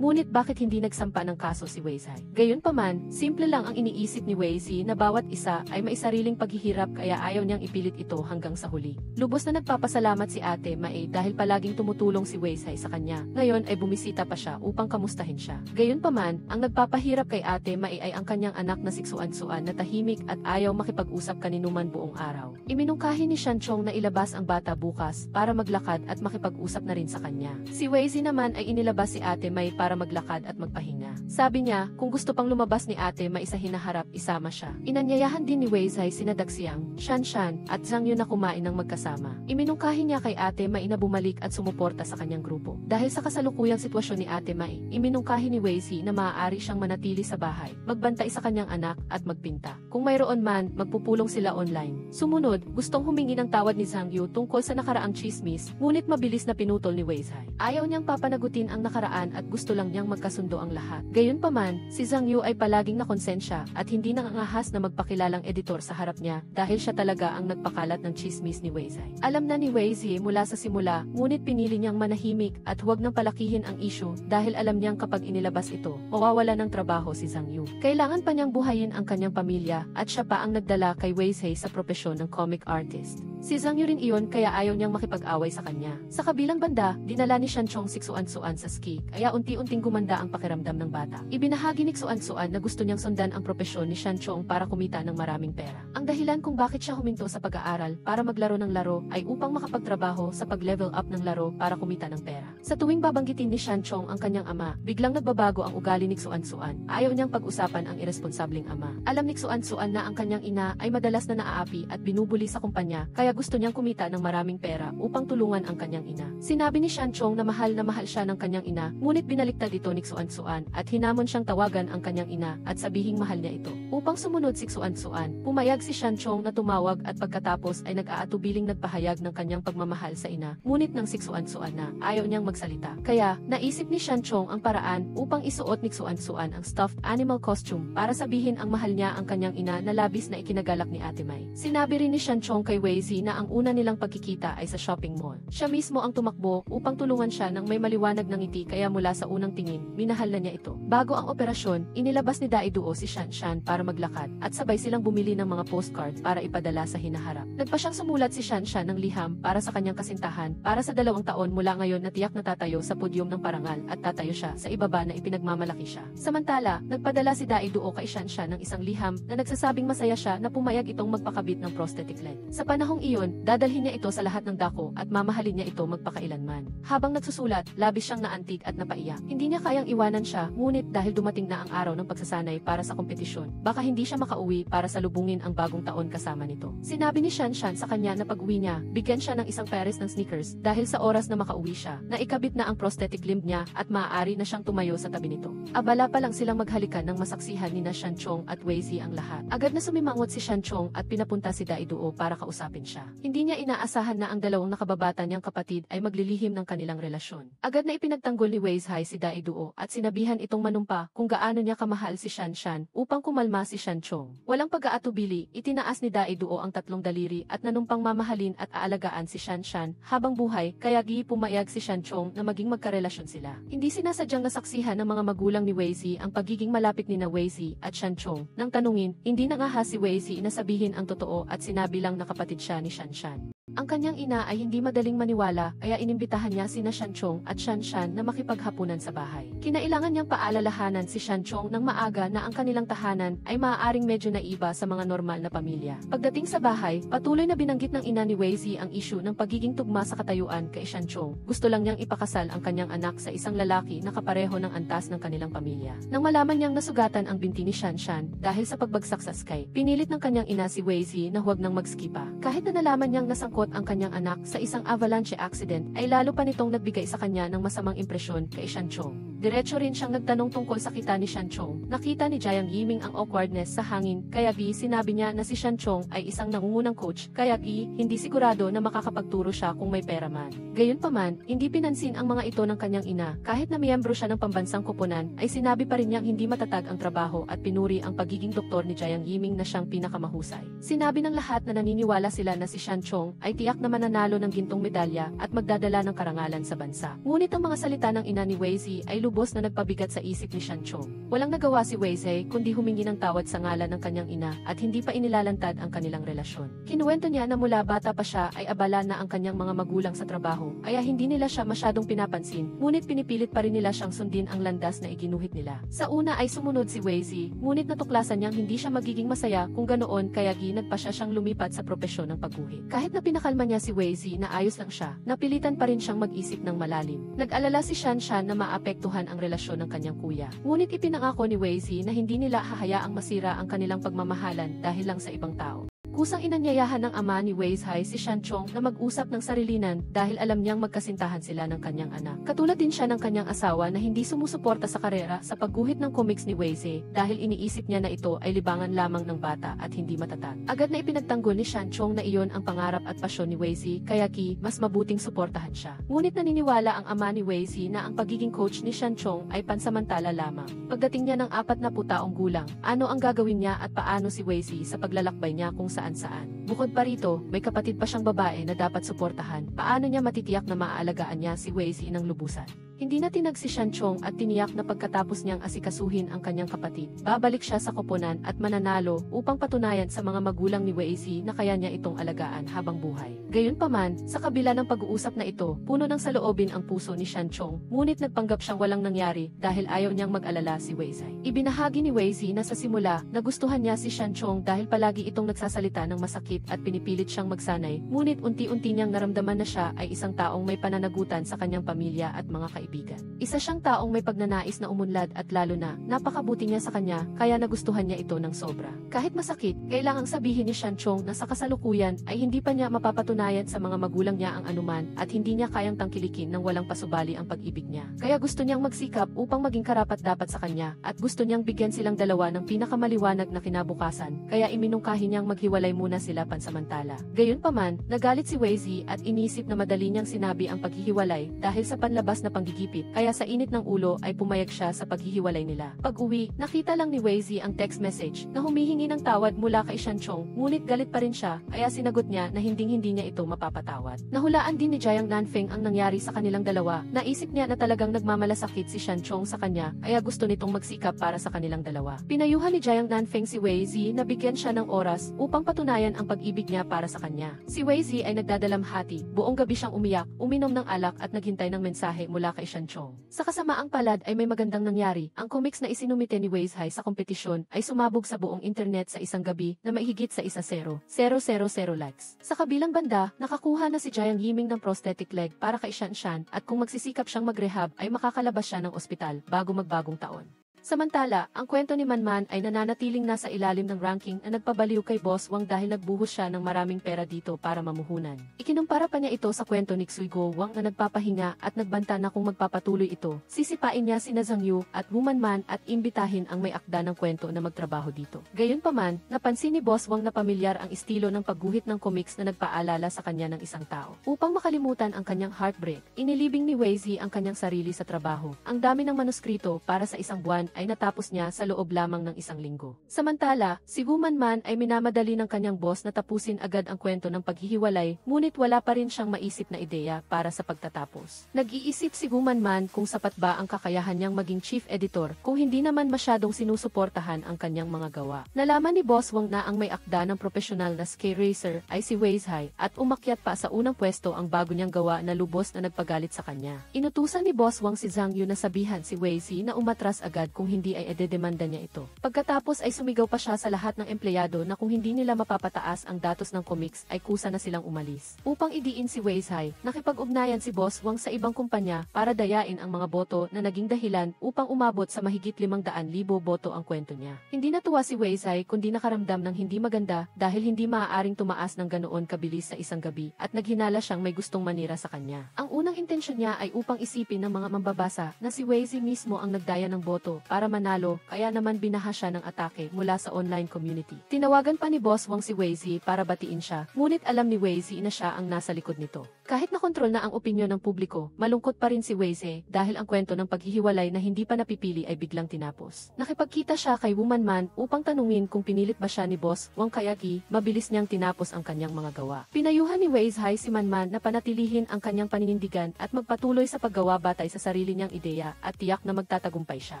S1: ngunit bakit hindi nagsampa ng kaso si Weizhi? Gayunpaman, simple lang ang iniisip ni Weizhi na bawat isa ay may sariling paghihirap kaya ayaw niyang ipilit ito hanggang sa huli. Lubos na nagpapasalamat si Ate Mai dahil palaging tumutulong si Weizhi sa kanya. Ngayon ay bumisita pa siya upang kamustahin siya. Gayunpaman, ang nagpapahirap kay Ate Mai ay ang kanyang anak na siksuan-suan na tahimik at ayaw makipag-usap kaninuman buong araw. Iminungkahi ni Shanchong na ilabas ang bata bukas para maglakad at makipag-usap na rin sa kanya. Si Weizhi naman ay inilabas si Ate Mai para maglakad at magpahinga. Sabi niya, kung gusto pang lumabas ni Ate Mai sa hinaharap, isama siya. Inanyayahan din ni Weizhi sina Daxiang, Shanshan, at Zhang Yu na kumain ng magkasama. Iminungkahi niya kay Ate Mai na bumalik at sumuporta sa kanyang grupo. Dahil sa kasalukuyang sitwasyon ni Ate Mai, iminungkahi ni Weizhi na maaari siyang manatili sa bahay, magbantay sa kanyang anak at magpinta. Kung mayroon man, magpupulong sila online. Sumunod, gustong humingi ng tawad ni Zhang Yu tungkol sa nakaraang chismis, ngunit mabilis na pinutol ni Weizhi. Ayaw niyang papanagutin ang nakaraan at gusto lang niyang magkasundo ang lahat. Gayunpaman, si Zhang Yu ay palaging nakonsensya at hindi nangangahas na magpakilalang editor sa harap niya dahil siya talaga ang nagpakalat ng chismis ni Weizhi. Alam na ni Weizhi mula sa simula, ngunit pinili niyang manahimik at huwag nang palakihin ang issue dahil alam niyang kapag inilabas ito, mawawala ng trabaho si Zhang Yu. Kailangan pa niyang buhayin ang kanyang pamilya at siya pa ang nagdala kay Weizhi sa propesyon ng comic artist. Si Zhang Yu rin iyon kaya ayaw niyang makipag-away sa kanya. Sa kabilang banda, dinala ni Shanchong si Xuan sa ski kaya unti-unting gumanda ang pakiramdam ng bata. Ibinahagi ni Xuan na gusto niyang sundan ang propesyon ni Shanchong para kumita ng maraming pera. Ang dahilan kung bakit siya huminto sa pag-aaral para maglaro ng laro ay upang makapagtrabaho sa pag-level up ng laro para kumita ng pera. Sa tuwing babanggitin ni Shanchong ang kanyang ama, biglang nagbabago ang ugali ni Xuan. Ayaw niyang pag-usapan ang irresponsableng ama. Alam ni Xuan na ang kanyang ina ay madalas na naaapi at binubuli sa kumpanya kaya gusto niyang kumita ng maraming pera upang tulungan ang kanyang ina. Sinabi ni Shanchong na mahal siya ng kanyang ina, ngunit binaliktad ito ni Xuan at hinamon siyang tawagan ang kanyang ina at sabihing mahal niya ito. Upang sumunod si Xuan, pumayag si Shanchong na tumawag at pagkatapos ay nag-aatubiling nagpahayag ng kanyang pagmamahal sa ina. Ngunit nang si Xuan na ayaw niyang magsalita. Kaya, naisip ni Shanchong ang paraan upang isuot ni Xuan ang stuffed animal costume para sabihin ang mahal niya ang kanyang ina na labis na ikinagalak ni Ate Mai. Sinabi rin ni Shanchong kay Weizi na ang una nilang pagkikita ay sa shopping mall. Siya mismo ang tumakbo upang tulungan siya ng may maliwanag ng ngiti kaya mula sa unang tingin, minahal na niya ito. Bago ang operasyon, inilabas ni Daiduo si Shanshan para maglakad at sabay silang bumili ng mga postcard para ipadala sa hinaharap. Nagpa siyang sumulat si Shanshan ng liham para sa kanyang kasintahan para sa 2 taon mula ngayon na tiyak na tatayo sa podyum ng parangal at tatayo siya sa ibaba na ipinagmamalaki siya. Samantala, nagpadala si Daiduo kay Shanshan ng isang liham na nagsasabing masaya siya na pumayag itong magpakabit ng prosthetic leg. Sa panahong iyon, dadalhin niya ito sa lahat ng dako at mamahalin niya ito magpakailanman. Habang nagsusulat, labis siyang naantig at napaiyak. Hindi niya kayang iwanan siya, ngunit dahil dumating na ang araw ng pagsasanay para sa kompetisyon, baka hindi siya makauwi para salubungin ang bagong taon kasama nito. Sinabi ni Shanshan sa kanya na pag-uwi niya, bigyan siya ng isang pares ng sneakers dahil sa oras na makauwi siya, na ikabit na ang prosthetic limb niya at maaari na siyang tumayo sa tabi nito. Abala pa lang silang maghalikan nang masaksihan ni Shanchong at Weizi ang lahat. Agad na sumimangot si Shanchong at pinapunta si Daiduo para kausapin siya. Hindi niya inaasahan na ang dalawang nakababata niyang kapatid ay maglilihim ng kanilang relasyon. Agad na ipinagtanggol ni Weizhai si Daiduo at sinabihan itong manumpa kung gaano niya kamahal si Shanshan upang kumalma si Shanchong. Walang pag-aatubili, itinaas ni Daiduo ang 3 daliri at nanumpang mamahalin at aalagaan si Shanshan habang buhay kaya pumayag si Shanchong na maging magkarelasyon sila. Hindi sinasadyang nasaksihan ng mga magulang ni Weizi ang pagiging malapit ni na Weizi at Shanchong. Nang tanungin, hindi nangahas si Weizi na sabihin ang totoo at sinabi lang na kapatid siya ni Shanshan. Ang kanyang ina ay hindi madaling maniwala kaya inimbitahan niya sina Shanchong at Shanshan na makipaghapunan sa bahay. Kinailangan niyang paalalahanan si Shanchong ng maaga na ang kanilang tahanan ay maaaring medyo naiba sa mga normal na pamilya. Pagdating sa bahay, patuloy na binanggit ng ina ni Weizi ang issue ng pagiging tugma sa katayuan kay Shanchong. Gusto lang niyang ipakasal ang kanyang anak sa isang lalaki na kapareho ng antas ng kanilang pamilya. Nang malaman niyang nasugatan ang binti ni Shanshan dahil sa pagbagsak sa sky, pinilit ng kanyang ina si Weizi na huwag nang mag-ski pa. Kahit na nalaman niyang nasangkot ang kanyang anak sa isang avalanche accident, ay lalo pa nitong nagbigay sa kanya ng masamang impresyon kay Shanchong. Diretso rin siyang nagtanong tungkol sa kita ni Shanchong. Nakita ni Jiang Yiming ang awkwardness sa hangin, kaya sinabi niya na si Shanchong ay isang nangungunang coach, kaya hindi sigurado na makakapagturo siya kung may pera man. Gayunpaman, hindi pinansin ang mga ito ng kanyang ina. Kahit na miyembro siya ng pambansang koponan, ay sinabi pa rin niyang hindi matatag ang trabaho at pinuri ang pagiging doktor ni Jiang Yiming na siyang pinakamahusay. Sinabi ng lahat na naniniwala sila na si Shanchong ay tiyak na mananalo ng gintong medalya at magdadala ng karangalan sa bansa. Ngunit ang mga salita ng ina ni Weizi ay lubos na nagpabigat sa isip ni Shanchong. Walang nagawa si Weizi kundi humingi ng tawad sa ngalan ng kanyang ina at hindi pa inilalantad ang kanilang relasyon. Kinuwento niya na mula bata pa siya ay abala na ang kanyang mga magulang sa trabaho, kaya hindi nila siya masyadong pinapansin, ngunit pinipilit pa rin nila siyang sundin ang landas na iginuhit nila. Sa una ay sumunod si Weizi, ngunit natuklasan niyang hindi siya magiging masaya kung ganoon kaya nagpa siya siyang lumipat sa propesyon ng pagguhit. Kahit na pinakalma niya si Weizi na ayos lang siya, napilitan pa rin siyang mag-isip ng malalim. Nag-alala si Shanshan na maapektuhan ang relasyon ng kanyang kuya. Ngunit ipinangako ni Weizi na hindi nila hahayaang masira ang kanilang pagmamahalan dahil lang sa ibang tao. Kusang inanyayahan ng ama ni Weizhai si Shanchong na mag-usap ng sarilinan dahil alam niyang magkasintahan sila ng kanyang anak. Katulad din siya ng kanyang asawa na hindi sumusuporta sa karera sa pagguhit ng comics ni Weizi dahil iniisip niya na ito ay libangan lamang ng bata at hindi matatag. Agad na ipinagtanggol ni Shanchong na iyon ang pangarap at pasyon ni Weizi kaya mas mabuting suportahan siya. Ngunit naniniwala ang ama ni Weizi na ang pagiging coach ni Shanchong ay pansamantala lamang. Pagdating niya ng 40 taong gulang, ano ang gagawin niya at paano si Weizi sa paglalakbay niya kung saan saan-saan. Bukod pa rito, may kapatid pa siyang babae na dapat suportahan. Paano niya matitiyak na maaalagaan niya si Wei Zi ng lubusan? Hindi na tinag si Shanchong at tiniyak na pagkatapos niyang asikasuhin ang kanyang kapatid, babalik siya sa koponan at mananalo upang patunayan sa mga magulang ni Wei Zi na kaya niya itong alagaan habang buhay. Gayunpaman, sa kabila ng pag-uusap na ito, puno ng saloobin ang puso ni Shanchong, ngunit nagpanggap siyang walang nangyari dahil ayaw niyang mag-alala si Wei Zi. Ibinahagi ni Wei Zi na sa simula, nagustuhan niya si Shanchong dahil palagi itong nagsasalita ng masakit at pinipilit siyang magsanay, ngunit unti-unti niyang naramdaman na siya ay isang taong may pananagutan sa kanyang pamilya at mga kaibigan. Isa siyang taong may pagnanais na umunlad at lalo na, napakabuti niya sa kanya, kaya nagustuhan niya ito ng sobra. Kahit masakit, kailangang sabihin ni Shanchong na sa kasalukuyan ay hindi pa niya mapapatunayan sa mga magulang niya ang anuman at hindi niya kayang tangkilikin ng walang pasubali ang pag-ibig niya. Kaya gusto niyang magsikap upang maging karapat-dapat sa kanya at gusto niyang bigyan silang dalawa ng pinakamaliwanag na kinabukasan, kaya iminungkahi niyang maghiwalay muna sila pansamantala. Gayunpaman, nagalit si Wei Zi at inisip na madali niyang sinabi ang paghihiwalay dahil sa panlabas na panggigipit, kaya sa init ng ulo ay pumayag siya sa paghihiwalay nila. Pag-uwi, nakita lang ni Wei Zi ang text message na humihingi ng tawad mula kay Shanchong, ngunit galit pa rin siya, kaya sinagot niya na hinding-hindi niya ito mapapatawad. Nahulaan din ni Jiang Nanfeng ang nangyari sa kanilang dalawa. Naisip niya na talagang nagmamalasakit si Shanchong sa kanya, kaya gusto nitong magsikap para sa kanilang dalawa. Pinayuhan ni Jiang Nanfeng si Wei Zi na bigyan siya ng oras upang patunayan ang pag-ibig niya para sa kanya. Si Wei Zi ay nagdadalamhati, buong gabi siyang umiyak, uminom ng alak at naghintay ng mensahe mula kay Shanchong. Sa kasamaang palad ay may magandang nangyari. Ang comics na isinumite ni Wei Zi sa kompetisyon ay sumabog sa buong internet sa isang gabi na maihigit sa 1,000,000 likes. Sa kabilang banda, nakakuha na si Jiang Yiming ng prosthetic leg para kay Shanshan at kung magsisikap siyang mag-rehab ay makakalabas siya ng ospital bago magbagong taon. Samantala, ang kwento ni Manman ay nananatiling nasa ilalim ng ranking na nagpabaliw kay Boss Wang dahil nagbuhos siya ng maraming pera dito para mamuhunan. Ikinumpara pa niya ito sa kwento ni Xuigo Wang na nagpapahinga at nagbanta na kung magpapatuloy ito, sisipain niya sina Zhang Yu at Wu Manman at imbitahin ang may akda ng kwento na magtrabaho dito. Gayunpaman, napansin ni Boss Wang na pamilyar ang estilo ng pagguhit ng comics na nagpaalala sa kanya ng isang tao. Upang makalimutan ang kanyang heartbreak, inilibing ni Wei Zi ang kanyang sarili sa trabaho. Ang dami ng manuskrito para sa isang buwan ay natapos niya sa loob lamang ng 1 linggo. Samantala, si Wu Manman ay minamadali ng kanyang boss na tapusin agad ang kwento ng paghihiwalay, ngunit wala pa rin siyang maisip na ideya para sa pagtatapos. Nag-iisip si Wu Manman kung sapat ba ang kakayahan niyang maging chief editor kung hindi naman masyadong sinusuportahan ang kanyang mga gawa. Nalaman ni Boss Wang na ang may akda ng profesional na scale racer ay si Wei Zi at umakyat pa sa unang pwesto ang bago niyang gawa na lubos na nagpagalit sa kanya. Inutusan ni Boss Wang si Zhang Yu na sabihan si Wei Zi na umatras agad kung hindi ay ededemanda niya ito. Pagkatapos ay sumigaw pa siya sa lahat ng empleyado na kung hindi nila mapapataas ang datos ng comics ay kusa na silang umalis. Upang idiin si Wei Zi, nakipag-ugnayan si Boss Wang sa ibang kumpanya para dayain ang mga boto na naging dahilan upang umabot sa mahigit 500,000 boto ang kwento niya. Hindi natuwa si Wei Zi kundi nakaramdam ng hindi maganda dahil hindi maaaring tumaas ng ganoon kabilis sa isang gabi at naghinala siyang may gustong manira sa kanya. Ang unang intensyon niya ay upang isipin ng mga mambabasa na si Wei Zi mismo ang nagdaya ng boto para manalo, kaya naman binaha siya ng atake mula sa online community. Tinawagan pa ni Boss Wang si Wei Zi para batiin siya, ngunit alam ni Wei Zi na siya ang nasa likod nito. Kahit nakontrol na ang opinyon ng publiko, malungkot pa rin si Wei Zi dahil ang kwento ng paghihiwalay na hindi pa napipili ay biglang tinapos. Nakipagkita siya kay Wu Manman upang tanungin kung pinilit ba siya ni Boss Wang kaya mabilis niyang tinapos ang kanyang mga gawa. Pinayuhan ni Wei Zi si Manman na panatilihin ang kanyang paninindigan at magpatuloy sa paggawa batay sa sarili niyang ideya at tiyak na magtatagumpay siya.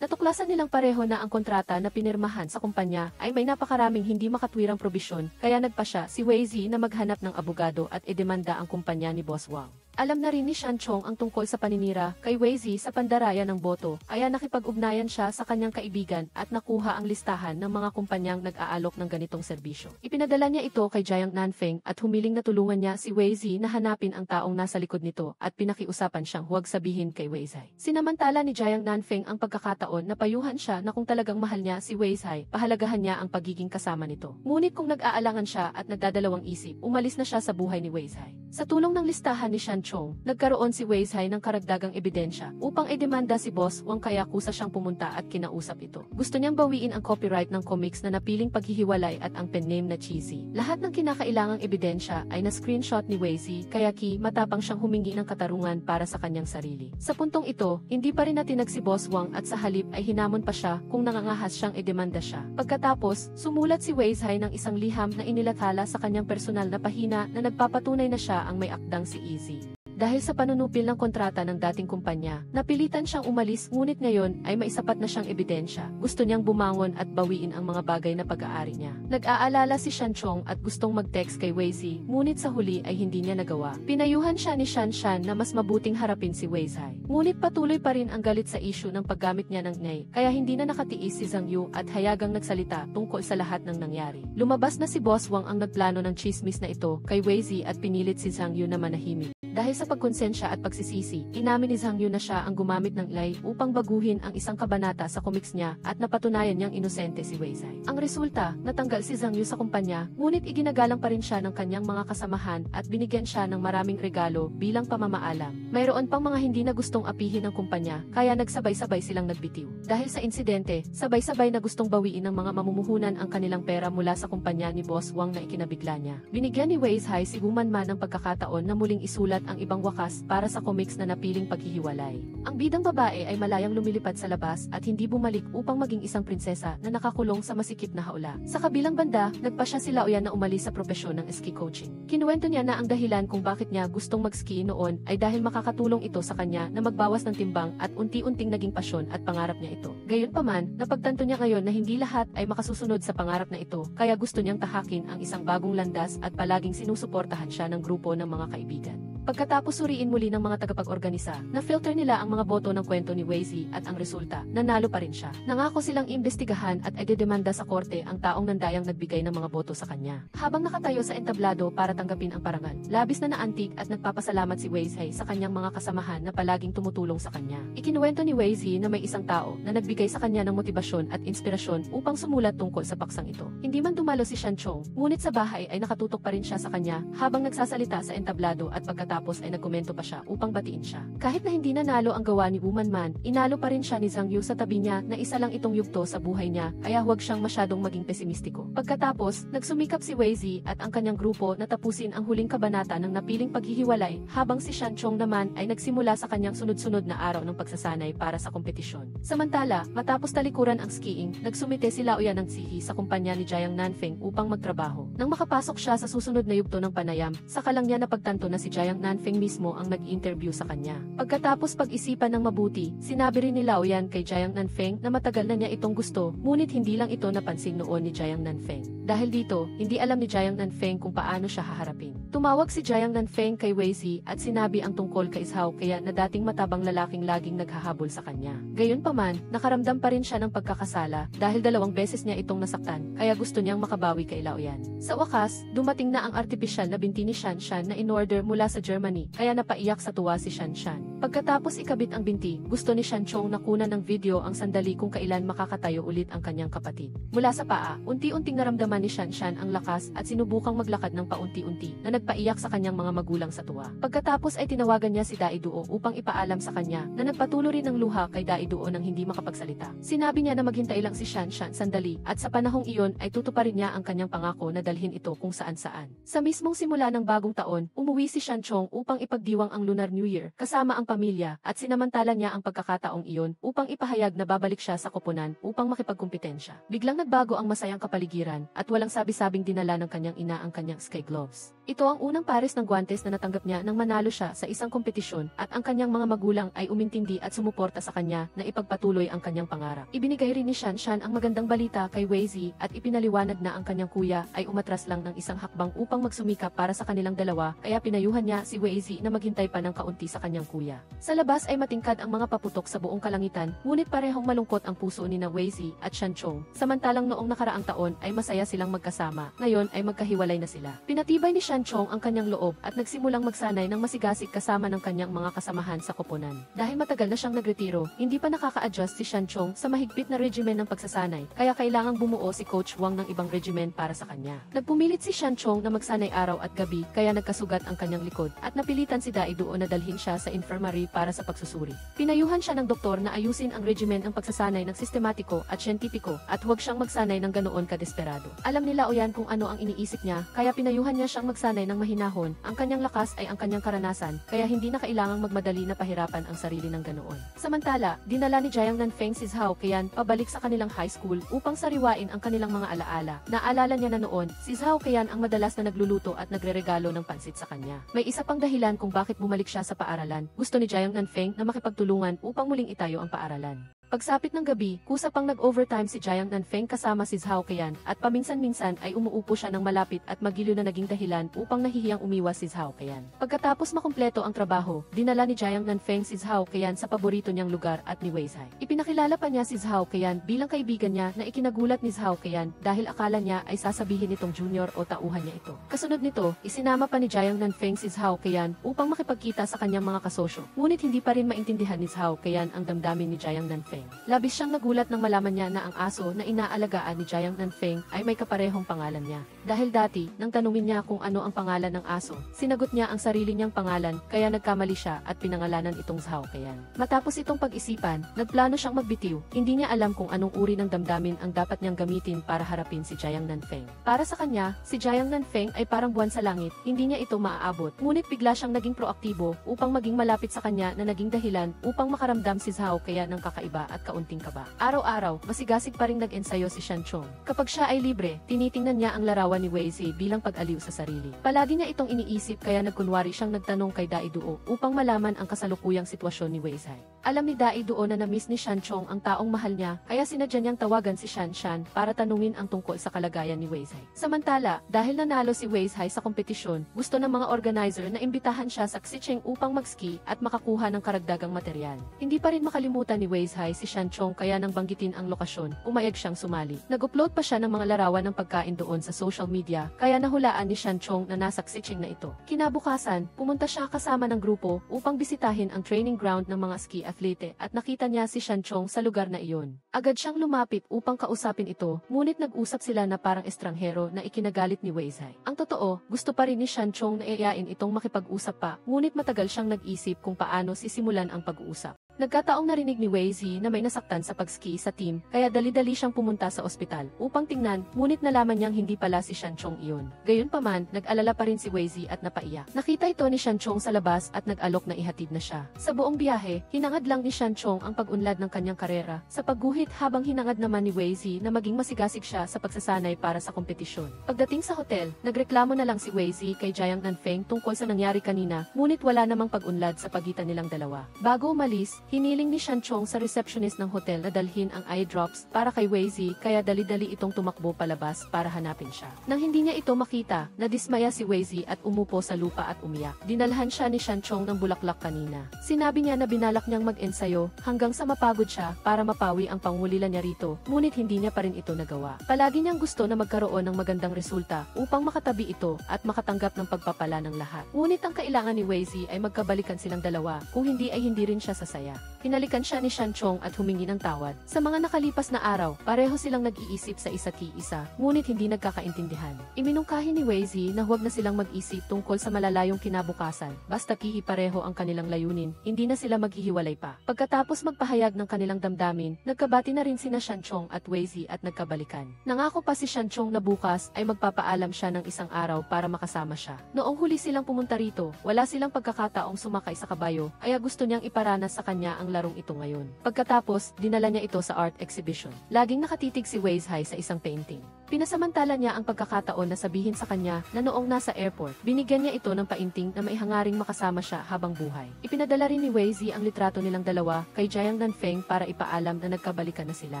S1: Natuklasan nilang pareho na ang kontrata na pinirmahan sa kumpanya ay may napakaraming hindi makatwirang probisyon, kaya nagpa siya si Wei Zi na maghanap ng abogado at edemanda ang kumpanya ni Boss Wang. Alam na rin ni Shanchong ang tungkol sa paninira kay Wei Zi sa pandaraya ng boto, kaya nakipag-ugnayan siya sa kanyang kaibigan at nakuha ang listahan ng mga kumpanyang nag-aalok ng ganitong serbisyo. Ipinadala niya ito kay Jiang Nanfeng at humiling na tulungan niya si Wei Zi na hanapin ang taong nasa likod nito at pinakiusapan siyang huwag sabihin kay Wei Zi. Sinamantala ni Jiang Nanfeng ang pagkakataon na payuhan siya na kung talagang mahal niya si Wei Zi, pahalagahan niya ang pagiging kasama nito. Ngunit kung nag-aalangan siya at nagdadalawang isip, umalis na siya sa buhay ni Wei Zi. Sa tulong ng listahan ni Shanchong, Chong, nagkaroon si Wei Zhai ng karagdagang ebidensya upang idemanda si Boss Wang kaya kusa siyang pumunta at kinausap ito. Gusto niyang bawiin ang copyright ng comics na napiling paghihiwalay at ang pen name na Cheesy. Lahat ng kinakailangang ebidensya ay na-screenshot ni Wei Zhai kaya matapang siyang humingi ng katarungan para sa kanyang sarili. Sa puntong ito, hindi pa rin natinag si Boss Wang at sa halip ay hinamon pa siya kung nangangahas siyang idemanda siya. Pagkatapos, sumulat si Wei Zhai ng isang liham na inilathala sa kanyang personal na pahina na nagpapatunay na siya ang may akdang si Easy. Dahil sa panunupil ng kontrata ng dating kumpanya, napilitan siyang umalis ngunit ngayon ay may sapat na siyang ebidensya. Gusto niyang bumangon at bawiin ang mga bagay na pag-aari niya. Nag-aalala si Shan Chong at gustong mag-text kay Wei Zhai, ngunit sa huli ay hindi niya nagawa. Pinayuhan siya ni Shan Shan na mas mabuting harapin si Wei Zhai. Ngunit patuloy pa rin ang galit sa issue ng paggamit niya ng Nei, kaya hindi na nakatiis si Zhang Yu at hayagang nagsalita tungkol sa lahat ng nangyari. Lumabas na si Boss Wang ang nagplano ng chismis na ito kay Wei Zhai at pinilit si Zhang Yu na manahimik. Dahil sa pagkonsensya at pagsisisi, inamin ni Zhang Yu na siya ang gumamit ng lie upang baguhin ang isang kabanata sa comics niya at napatunayan niyang inosente si Wei Zhai. Ang resulta, natanggal si Zhang Yu sa kumpanya, ngunit iginagalang pa rin siya ng kanyang mga kasamahan at binigyan siya ng maraming regalo bilang pamamaalam. Mayroon pang mga hindi na gustong apihin ng kumpanya, kaya nagsabay-sabay silang nagbitiw. Dahil sa insidente, sabay-sabay na gustong bawiin ng mga mamumuhunan ang kanilang pera mula sa kumpanya ni Boss Wang na ikinabigla niya. Binigyan ni Wei Zhai si Woman Man ng pagkakataon na muling isulat ang ibang wakas para sa comics na napiling paghihiwalay. Ang bidang babae ay malayang lumilipad sa labas at hindi bumalik upang maging isang prinsesa na nakakulong sa masikip na haula. Sa kabilang banda, nagpasya si Laoyan na umalis sa propesyon ng ski coaching. Kinuwento niya na ang dahilan kung bakit niya gustong mag-ski noon ay dahil makakatulong ito sa kanya na magbawas ng timbang at unti-unting naging pasyon at pangarap niya ito. Gayunpaman, napagtanto niya ngayon na hindi lahat ay makasusunod sa pangarap na ito, kaya gusto niyang tahakin ang isang bagong landas at palaging sinusuportahan siya ng grupo ng mga kaibigan. Pagkatapos suriin muli ng mga tagapag-organisa, na-filter nila ang mga boto ng kwento ni Wei Zhai at ang resulta, nanalo pa rin siya. Nangako silang imbestigahan at idedemanda sa korte ang taong nandayang nagbigay ng mga boto sa kanya. Habang nakatayo sa entablado para tanggapin ang parangal, labis na naantig at nagpapasalamat si Wei Zhai sa kanyang mga kasamahan na palaging tumutulong sa kanya. Ikinuwento ni Wei Zhai na may isang tao na nagbigay sa kanya ng motibasyon at inspirasyon upang sumulat tungkol sa paksang ito. Hindi man dumalo si Shan Chong, ngunit sa bahay ay nakatutok pa rin siya sa kanya habang nagsasalita sa entablado at pagkatapos ay nagkomento pa siya upang batiin siya. Kahit na hindi nanalo ang gawa ni Woman Man, inalo pa rin siya ni Zhang Yu sa tabi niya na isa lang itong yugto sa buhay niya, kaya huwag siyang masyadong maging pesimistiko. Pagkatapos, nagsumikap si Wei Zhai at ang kanyang grupo na tapusin ang huling kabanata ng napiling paghihiwalay, habang si Shan Chong naman ay nagsimula sa kanyang sunod-sunod na araw ng pagsasanay para sa kompetisyon. Samantala, matapos talikuran ang skiing, nagsumite si Laoyan ng tsihi sa kumpanya ni Jiang Nanfeng upang magtrabaho. Nang makapasok siya sa susunod na yugto ng panayam, saka lang niya napagtanto na si Jiang Nanfeng mismo ang nag-interview sa kanya. Pagkatapos pag-isipan ng mabuti, sinabi rin ni Laoyan kay Jiang Nanfeng na matagal na niya itong gusto, ngunit hindi lang ito napansin noon ni Jiang Nanfeng. Dahil dito, hindi alam ni Jiang Nanfeng kung paano siya haharapin. Tumawag si Jiang Nanfeng kay Wei Zhai at sinabi ang tungkol kay Ishao kaya na dating matabang lalaking laging naghahabol sa kanya. Gayunpaman, nakaramdam pa rin siya ng pagkakasala dahil 2 beses niya itong nasaktan, kaya gusto niyang makabawi kay Laoyan. Sa wakas, dumating na ang artipisyal na binti ni Shan Shan na in-order mula sa Germany, kaya napaiyak sa tuwa si Shan Shan. Pagkatapos ikabit ang binti, gusto ni Shan Chong na kunan ng video ang sandali kung kailan makakatayo ulit ang kanyang kapatid. Mula sa paa, unti-unting naramdaman ni Shan Shan ang lakas at sinubukang maglakad ng paunti-unti na nagpaiyak sa kanyang mga magulang sa tuwa. Pagkatapos ay tinawagan niya si Dai Duo upang ipaalam sa kanya na nagpatuloy rin ng luha kay Dai Duo nang hindi makapagsalita. Sinabi niya na maghintay lang si Shan Shan sandali at sa panahong iyon ay tutuparin niya ang kanyang pangako na dalhin ito kung saan-saan. Sa mismong simula ng bagong taon, umuwi si Shan Chong upang ipagdiwang ang Lunar New Year kasama ang pamilya at sinamantala niya ang pagkakataong iyon upang ipahayag na babalik siya sa koponan upang makipagkumpetensya. Biglang nagbago ang masayang kapaligiran at walang sabi-sabing dinala ng kanyang ina ang kanyang sky gloves. Ito ang unang pares ng guwantes na natanggap niya nang manalo siya sa isang kompetisyon at ang kanyang mga magulang ay umintindi at sumuporta sa kanya na ipagpatuloy ang kanyang pangarap. Ibinigay rin ni Shan Shan ang magandang balita kay Wei Zhai at ipinaliwanag na ang kanyang kuya ay umatras lang ng isang hakbang upang magsumikap para sa kanilang dalawa, kaya pinayuhan niya si Wei Zhai na maghintay pa ng kaunti sa kanyang kuya. Sa labas ay matingkad ang mga paputok sa buong kalangitan, ngunit parehong malungkot ang puso ni Weizi at Shanchong. Samantalang noong nakaraang taon ay masaya silang magkasama, ngayon ay magkahiwalay na sila. Pinatibay ni Shanchong ang kanyang loob at nagsimulang magsanay ng masigasig kasama ng kanyang mga kasamahan sa koponan. Dahil matagal na siyang nagretiro, hindi pa nakaka-adjust si Shanchong sa mahigpit na regimen ng pagsasanay, kaya kailangang bumuo si Coach Wang ng ibang regimen para sa kanya. Nagpumilit si Shanchong na magsanay araw at gabi, kaya nagkasugat ang kanyang likod, at napilitan si Dai Duo na dalhin siya sa infirmary para sa pagsusuri. Pinayuhan siya ng doktor na ayusin ang regimen ng pagsasanay ng sistematiko at siyentipiko at huwag siyang magsanay ng ganoon kadesperado. Alam nila Oyan kung ano ang iniisip niya, kaya pinayuhan niya siyang magsanay ng mahinahon. Ang kanyang lakas ay ang kanyang karanasan, kaya hindi na kailangang magmadali na pahirapan ang sarili ng ganoon. Samantala, dinala ni Jiang Nanfeng si Zhao Qian pabalik sa kanilang high school upang sariwain ang kanilang mga alaala. Naalala niya na noon, si Zhao Qian ang madalas na nagluluto at nagreregalo ng pansit sa kanya. May isa pang dahilan kung bakit bumalik siya sa paaralan. Gusto ni Jiang Nanfeng na makipagtulungan upang muling itayo ang paaralan. Pagsapit ng gabi, kusa pang nag-overtime si Jiang Nanfeng kasama si Zhao Qian at paminsan-minsan ay umuupo siya ng malapit at magiliw na naging dahilan upang nahihiyang umiwas si Zhao Qian. Pagkatapos makumpleto ang trabaho, dinala ni Jiang Nanfeng si Zhao Qian sa paborito niyang lugar at ni Weizai. Ipinakilala pa niya si Zhao Qian bilang kaibigan niya na ikinagulat ni Zhao Qian dahil akala niya ay sasabihin nitong junior o tauhan niya ito. Kasunod nito, isinama pa ni Jiang Nanfeng si Zhao Qian upang makipagkita sa kanyang mga kasosyo. Ngunit hindi pa rin maintindihan ni Zhao Qian ang damdamin ni Jiang Nanfeng. Labis siyang nagulat nang malaman niya na ang aso na inaalagaan ni Jiang Nanfeng ay may kaparehong pangalan niya. Dahil dati, nang tanungin niya kung ano ang pangalan ng aso, sinagot niya ang sarili niyang pangalan, kaya nagkamali siya at pinangalanan itong Zhao Qian. Matapos itong pag-isipan, nagplano siyang magbitiw. Hindi niya alam kung anong uri ng damdamin ang dapat niyang gamitin para harapin si Jiang Nanfeng. Para sa kanya, si Jiang Nanfeng ay parang buwan sa langit, hindi niya ito maaabot. Ngunit bigla siyang naging proaktibo upang maging malapit sa kanya na naging dahilan upang makaramdam si Zhao Qian ng kakaiba at kaunting kaba. Araw-araw, masigasig pa ring nag-ensayo si Shanchong. Kapag siya ay libre, tinitingnan niya ang larawan ni Weizi bilang pag-aliw sa sarili. Palagi niya itong iniisip kaya nagkunwari siyang nagtanong kay Dai Duo upang malaman ang kasalukuyang sitwasyon ni Weizai. Alam ni Dai Duo na na-miss ni Shanchong ang taong mahal niya, kaya sinadya niyang tawagan si Shanshan para tanungin ang tungkol sa kalagayan ni Weizai. Samantala, dahil nanalo si Weizai sa kompetisyon, gusto ng mga organizer na imbitahan siya sa Xicheng upang mag-ski at makakuha ng karagdagang material. Hindi pa rin makalimutan ni Weizai si Shanchong kaya nang banggitin ang lokasyon, umayag siyang sumali. Nag-upload pa siya ng mga larawan ng pagkain doon sa social media, kaya nahulaan ni Shanchong na nasa Xicheng na ito. Kinabukasan, pumunta siya kasama ng grupo upang bisitahin ang training ground ng mga ski athlete at nakita niya si Shanchong sa lugar na iyon. Agad siyang lumapit upang kausapin ito, ngunit nag-usap sila na parang estranghero na ikinagalit ni Weizai. Ang totoo, gusto pa rin ni Shanchong na iayain itong makipag-usap pa, ngunit matagal siyang nag-isip kung paano sisimulan ang pag-uusap. Nagkataong narinig ni Weizi na may nasaktan sa pag-ski sa team, kaya dali-dali siyang pumunta sa ospital upang tingnan, ngunit nalaman niyang hindi pala si Shanchong iyon. Gayunpaman, nag-alala pa rin si Weizi at napaiyak. Nakita ito ni Shanchong sa labas at nag-alok na ihatid na siya. Sa buong biyahe, hinangad lang ni Shanchong ang pag-unlad ng kanyang karera sa pagguhit habang hinangad naman ni Weizi na maging masigasig siya sa pagsasanay para sa kompetisyon. Pagdating sa hotel, nagreklamo na lang si Weizi kay Jiang Nanfeng tungkol sa nangyari kanina, ngunit wala namang pag-unlad sa pagitan nilang dalawa. Bago umalis, hiniling ni Shanchong sa receptionist ng hotel na dalhin ang eye drops para kay Weizi, kaya dali-dali itong tumakbo palabas para hanapin siya. Nang hindi niya ito makita, nadismaya si Weizi at umupo sa lupa at umiyak. Dinalhan siya ni Shanchong ng bulaklak kanina. Sinabi niya na binalak niyang mag-ensayo hanggang sa mapagod siya para mapawi ang pangulilan niya rito, ngunit hindi niya pa rin ito nagawa. Palagi niyang gusto na magkaroon ng magandang resulta upang makatabi ito at makatanggap ng pagpapala ng lahat. Ngunit ang kailangan ni Weizi ay magkabalikan silang dalawa, kung hindi ay hindi rin siya sasaya. Hinalikan siya ni Shanchong at humingi ng tawad. Sa mga nakalipas na araw, pareho silang nag-iisip sa isa't isa, ngunit hindi nagkakaintindihan. Iminungkahi ni Weizi na huwag na silang mag-isip tungkol sa malalayong kinabukasan, basta pareho ang kanilang layunin, hindi na sila maghihiwalay pa. Pagkatapos magpahayag ng kanilang damdamin, nagkabati na rin sina Shanchong at Weizi at nagkabalikan. Nangako pa si Shanchong na bukas ay magpapaalam siya ng isang araw para makasama siya. Noong huli silang pumunta rito, wala silang pagkakataong sumakay sa kabayo, kaya gusto niyang iparanas sa kanya niya ang larong ito ngayon. Pagkatapos, dinala niya ito sa art exhibition. Laging nakatitig si Wei Zhai sa isang painting. Pinasamantala niya ang pagkakataon na sabihin sa kanya na noong nasa airport, binigyan niya ito ng painting na may hangaring makasama siya habang buhay. Ipinadala rin ni Wei Zi ang litrato nilang dalawa kay Jiang Nanfeng para ipaalam na nagkabalikan na sila.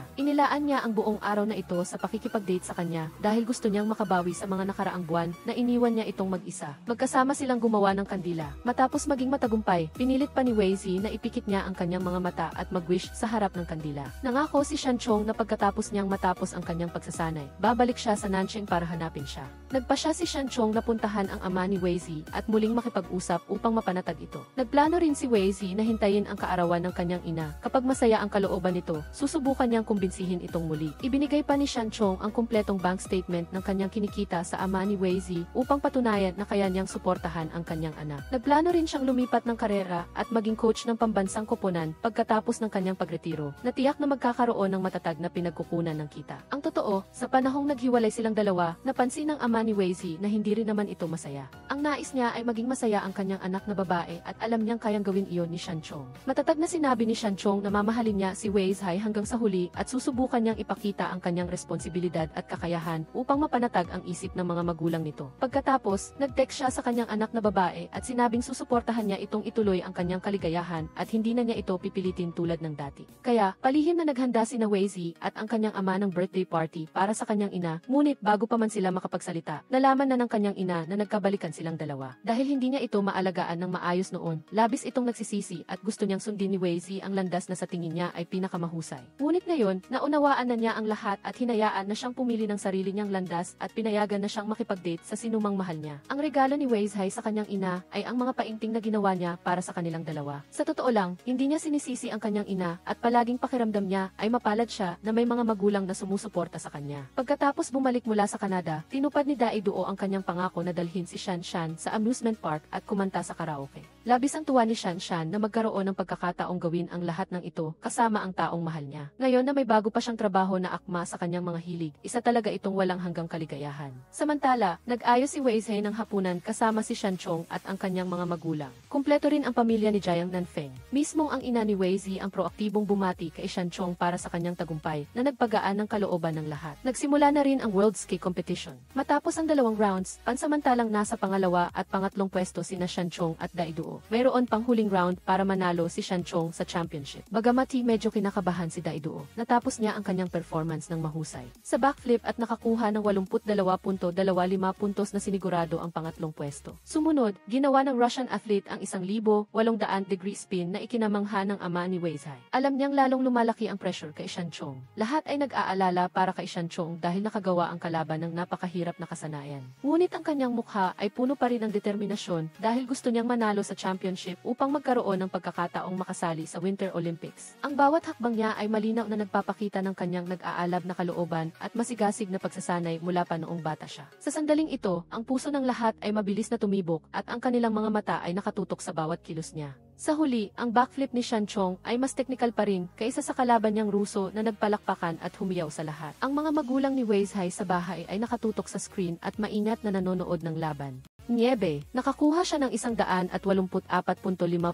S1: Inilaan niya ang buong araw na ito sa pakikipag-date sa kanya dahil gusto niyang makabawi sa mga nakaraang buwan na iniwan niya itong mag-isa. Magkasama silang gumawa ng kandila. Matapos maging matagumpay, pinilit pa ni Wei Zi na ipikit niya ang kanyang mga mata at mag-wish sa harap ng kandila. Nangako si Shan Chong na pagkatapos niyang matapos ang kanyang pagsasanay, babalik siya sa Nanjing para hanapin siya. Nagpa siya si Shan Chong na puntahan ang ama ni Wei Zi at muling makipag-usap upang mapanatag ito. Nagplano rin si Wei Zi na hintayin ang kaarawan ng kanyang ina. Kapag masaya ang kalooban nito, susubukan niyang kumbinsihin itong muli. Ibinigay pa ni Shan Chong ang kumpletong bank statement ng kanyang kinikita sa ama ni Wei Zi upang patunayan na kaya niyang suportahan ang kanyang anak. Nagplano rin siyang lumipat ng karera at maging coach ng pambansang koponan pagkatapos ng kanyang pagretiro, na tiyak na magkakaroon ng matatag na pinagkukunan ng kita. Ang totoo, sa panahong naghiwalay silang dalawa, napansin ng ama ni Wei Zi na hindi rin naman ito masaya. Ang nais niya ay maging masaya ang kanyang anak na babae at alam niyang kayang gawin iyon ni Shan Chong. Matatag na sinabi ni Shan Chong na mamahalin niya si Wei Zhai hanggang sa huli at susubukan niyang ipakita ang kanyang responsibilidad at kakayahan upang mapanatag ang isip ng mga magulang nito. Pagkatapos, nag-text siya sa kanyang anak na babae at sinabing susuportahan niya itong ituloy ang kanyang kaligayahan at hindi na niya ito pipilitin tulad ng dati. Kaya, palihim na naghanda si Wei Zi at ang kanyang ama ng birthday party para sa kanyang ina. Ngunit bago pa man sila makapagsalita, nalaman na ng kanyang ina na nagkabalikan silang dalawa. Dahil hindi niya ito maalagaan ng maayos noon, labis itong nagsisisi at gusto niyang sundin ni Wei Zi ang landas na sa tingin niya ay pinakamahusay. Ngunit ngayon, naunawaan na niya ang lahat at hinayaan na siyang pumili ng sarili niyang landas at pinayagan na siyang makipag-date sa sinumang mahal niya. Ang regalo ni Wei Zhai sa kanyang ina ay ang mga painting na ginawa niya para sa kanilang dalawa. Sa totoo lang, hindi niya sinisisi ang kanyang ina at palaging pakiramdam niya ay mapalad siya na may mga magulang na sumusuporta sa kanya. Pagkatapos bumalik mula sa Canada, tinupad ni Dai Duo ang kanyang pangako na dalhin si Shan Shan sa amusement park at kumanta sa karaoke. Labis ang tuwa ni Shan Shan na magkaroon ng pagkakataong gawin ang lahat ng ito kasama ang taong mahal niya. Ngayon na may bago pa siyang trabaho na akma sa kanyang mga hilig, isa talaga itong walang hanggang kaligayahan. Samantala, nag-ayos si Wei Zhai ng hapunan kasama si Shan Chong at ang kanyang mga magulang. Kumpleto rin ang pamilya ni Jiang Nanfeng. Mismong ang ina ni Wei Zi ang proaktibong bumati kay Shan Chong para sa kanyang tagumpay na nagpagaan ng kalooban ng lahat. Nagsimula na rin ang World Ski Competition. Matapos ang dalawang rounds, pansamantalang nasa pangalawa at pangatlong pwesto sina Shan Chong at Dai Duo. Mayroon pang huling round para manalo si Shan Chong sa championship. Bagamati medyo kinakabahan si Dai Duo, natapos niya ang kanyang performance ng mahusay. Sa backflip at nakakuha ng 82.25 puntos na sinigurado ang pangatlong pwesto. Sumunod, ginawa ng Russian athlete ang 1,800-degree spin na ikinamangha ng ama ni Wei Zhai. Alam niyang lalong lumalaki ang pressure kay Shan Chong. Lahat ay nag-aalala para kay Shan Chong dahil nakagawa ang kalaban ng napakahirap na kasanayan. Ngunit ang kanyang mukha ay puno pa rin ng determinasyon dahil gusto niyang manalo sa championship upang magkaroon ng pagkakataong makasali sa Winter Olympics. Ang bawat hakbang niya ay malinaw na nagpapakita ng kanyang nag-aalab na kalooban at masigasig na pagsasanay mula pa noong bata siya. Sa sandaling ito, ang puso ng lahat ay mabilis na tumibok at ang kanilang mga mata ay nakatutok sa bawat kilos niya. Sa huli, ang backflip ni Shan Chong ay mas technical pa rin kaysa sa kalaban niyang Ruso na nagpalakpakan at humiyaw sa lahat. Ang mga magulang ni Wei Zhai sa bahay ay nakatutok sa screen at maingat na nanonood ng laban. Niebe, nakakuha siya ng 184.5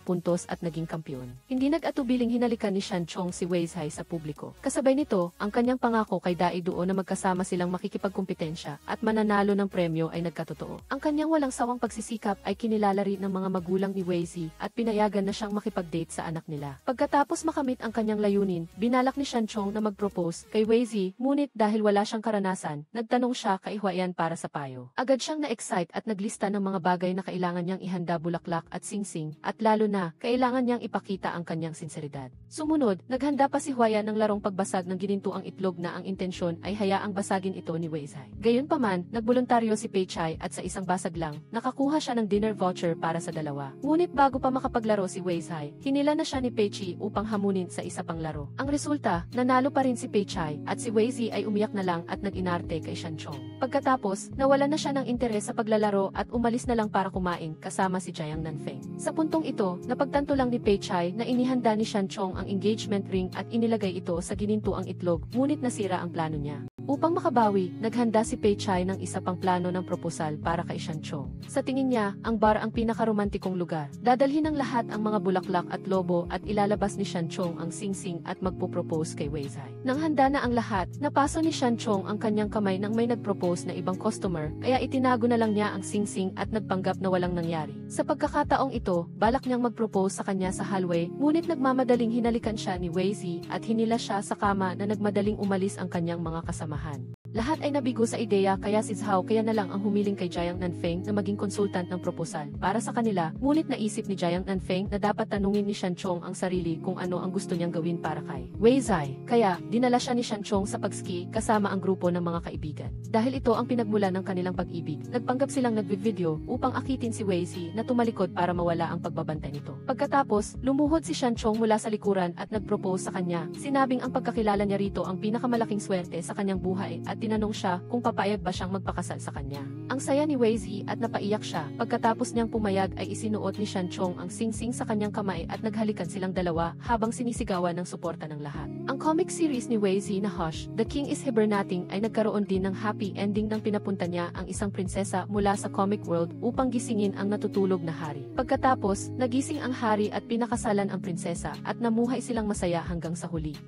S1: puntos at naging kampiyon. Hindi nag-atubiling hinalikan ni Shan Chong si Wei Zhai sa publiko. Kasabay nito, ang kanyang pangako kay Dai Duo na magkasama silang makikipagkumpetensya at mananalo ng premyo ay nagkatotoo. Ang kanyang walang sawang pagsisikap ay kinilala rin ng mga magulang ni Wei Zi at pinayagan na siyang makipag-date sa anak nila. Pagkatapos makamit ang kanyang layunin, binalak ni Shan Chong na mag-propose kay Wei Zi, ngunit dahil wala siyang karanasan, nagtanong siya kay Huayan para sa payo. Agad siyang na-excite at naglista ng mga bagay na kailangan niyang ihanda, bulaklak at singsing, at lalo na, kailangan niyang ipakita ang kanyang sinseridad. Sumunod, naghanda pa si Huayan ng larong pagbasag ng ginintuang itlog na ang intensyon ay hayaang basagin ito ni Wei Zhai. Gayunpaman, nagboluntaryo si Pei Chai at sa isang basag lang, nakakuha siya ng dinner voucher para sa dalawa. Ngunit bago pa makapaglaro si Wei Zhai, hinila na siya ni Pei Chi upang hamunin sa isa pang laro. Ang resulta, nanalo pa rin si Pei Chai at si Wei Zi ay umiyak na lang at nag-inarte kay Shan Chong. Pagkatapos, nawalan na siya ng interes sa paglalaro at umalis na lang para kumain kasama si Jiang Nanfeng. Sa puntong ito, napagtanto lang ni Pei Chai na inihanda ni Shan Chong ang engagement ring at inilagay ito sa ginintuang itlog, ngunit nasira ang plano niya. Upang makabawi, naghanda si Pei Chai ng isa pang plano ng proposal para kay Shanchong. Sa tingin niya, ang bar ang pinakaromantikong lugar. Dadalhin ng lahat ang mga bulaklak at lobo at ilalabas ni Shanchong ang singsing at magpo-propose kay Wei Zai. Nang handa na ang lahat, napaso ni Shanchong ang kanyang kamay nang may nag-propose na ibang customer, kaya itinago na lang niya ang singsing at nagpanggap na walang nangyari. Sa pagkakataong ito, balak niyang mag-propose sa kanya sa hallway, ngunit nagmamadaling hinalikan siya ni Wei Zi at hinila siya sa kama na nagmadaling umalis ang kanyang mga kasamahan. Lahat ay nabigo sa ideya kaya si Zhao kaya na lang ang humiling kay Jiang Nanfeng na maging konsultant ng proposal para sa kanila, ngunit naisip ni Jiang Nanfeng na dapat tanungin ni Shanchong ang sarili kung ano ang gusto niyang gawin para kay Wei Zai. Kaya, dinala siya ni Shanchong sa pagski kasama ang grupo ng mga kaibigan. Dahil ito ang pinagmula ng kanilang pag-ibig, nagpanggap silang nag-video upang akitin si Wei Zi na tumalikod para mawala ang pagbabantay nito. Pagkatapos, lumuhod si Shanchong mula sa likuran at nag-propose sa kanya, sinabing ang pagkakilala niya rito ang pinakamalaking swerte sa kanyang buhay at tinanong siya kung papayag ba siyang magpakasal sa kanya. Ang saya ni Wei Zi at napaiyak siya. Pagkatapos niyang pumayag ay isinuot ni Shanchong ang singsing sa kanyang kamay at naghalikan silang dalawa habang sinisigawan ng suporta ng lahat. Ang comic series ni Wei Zi na Hush, The King is Hibernating ay nagkaroon din ng happy ending nang pinapunta niya ang isang prinsesa mula sa comic world upang gisingin ang natutulog na hari. Pagkatapos, nagising ang hari at pinakasalan ang prinsesa at namuhay silang masaya hanggang sa huli.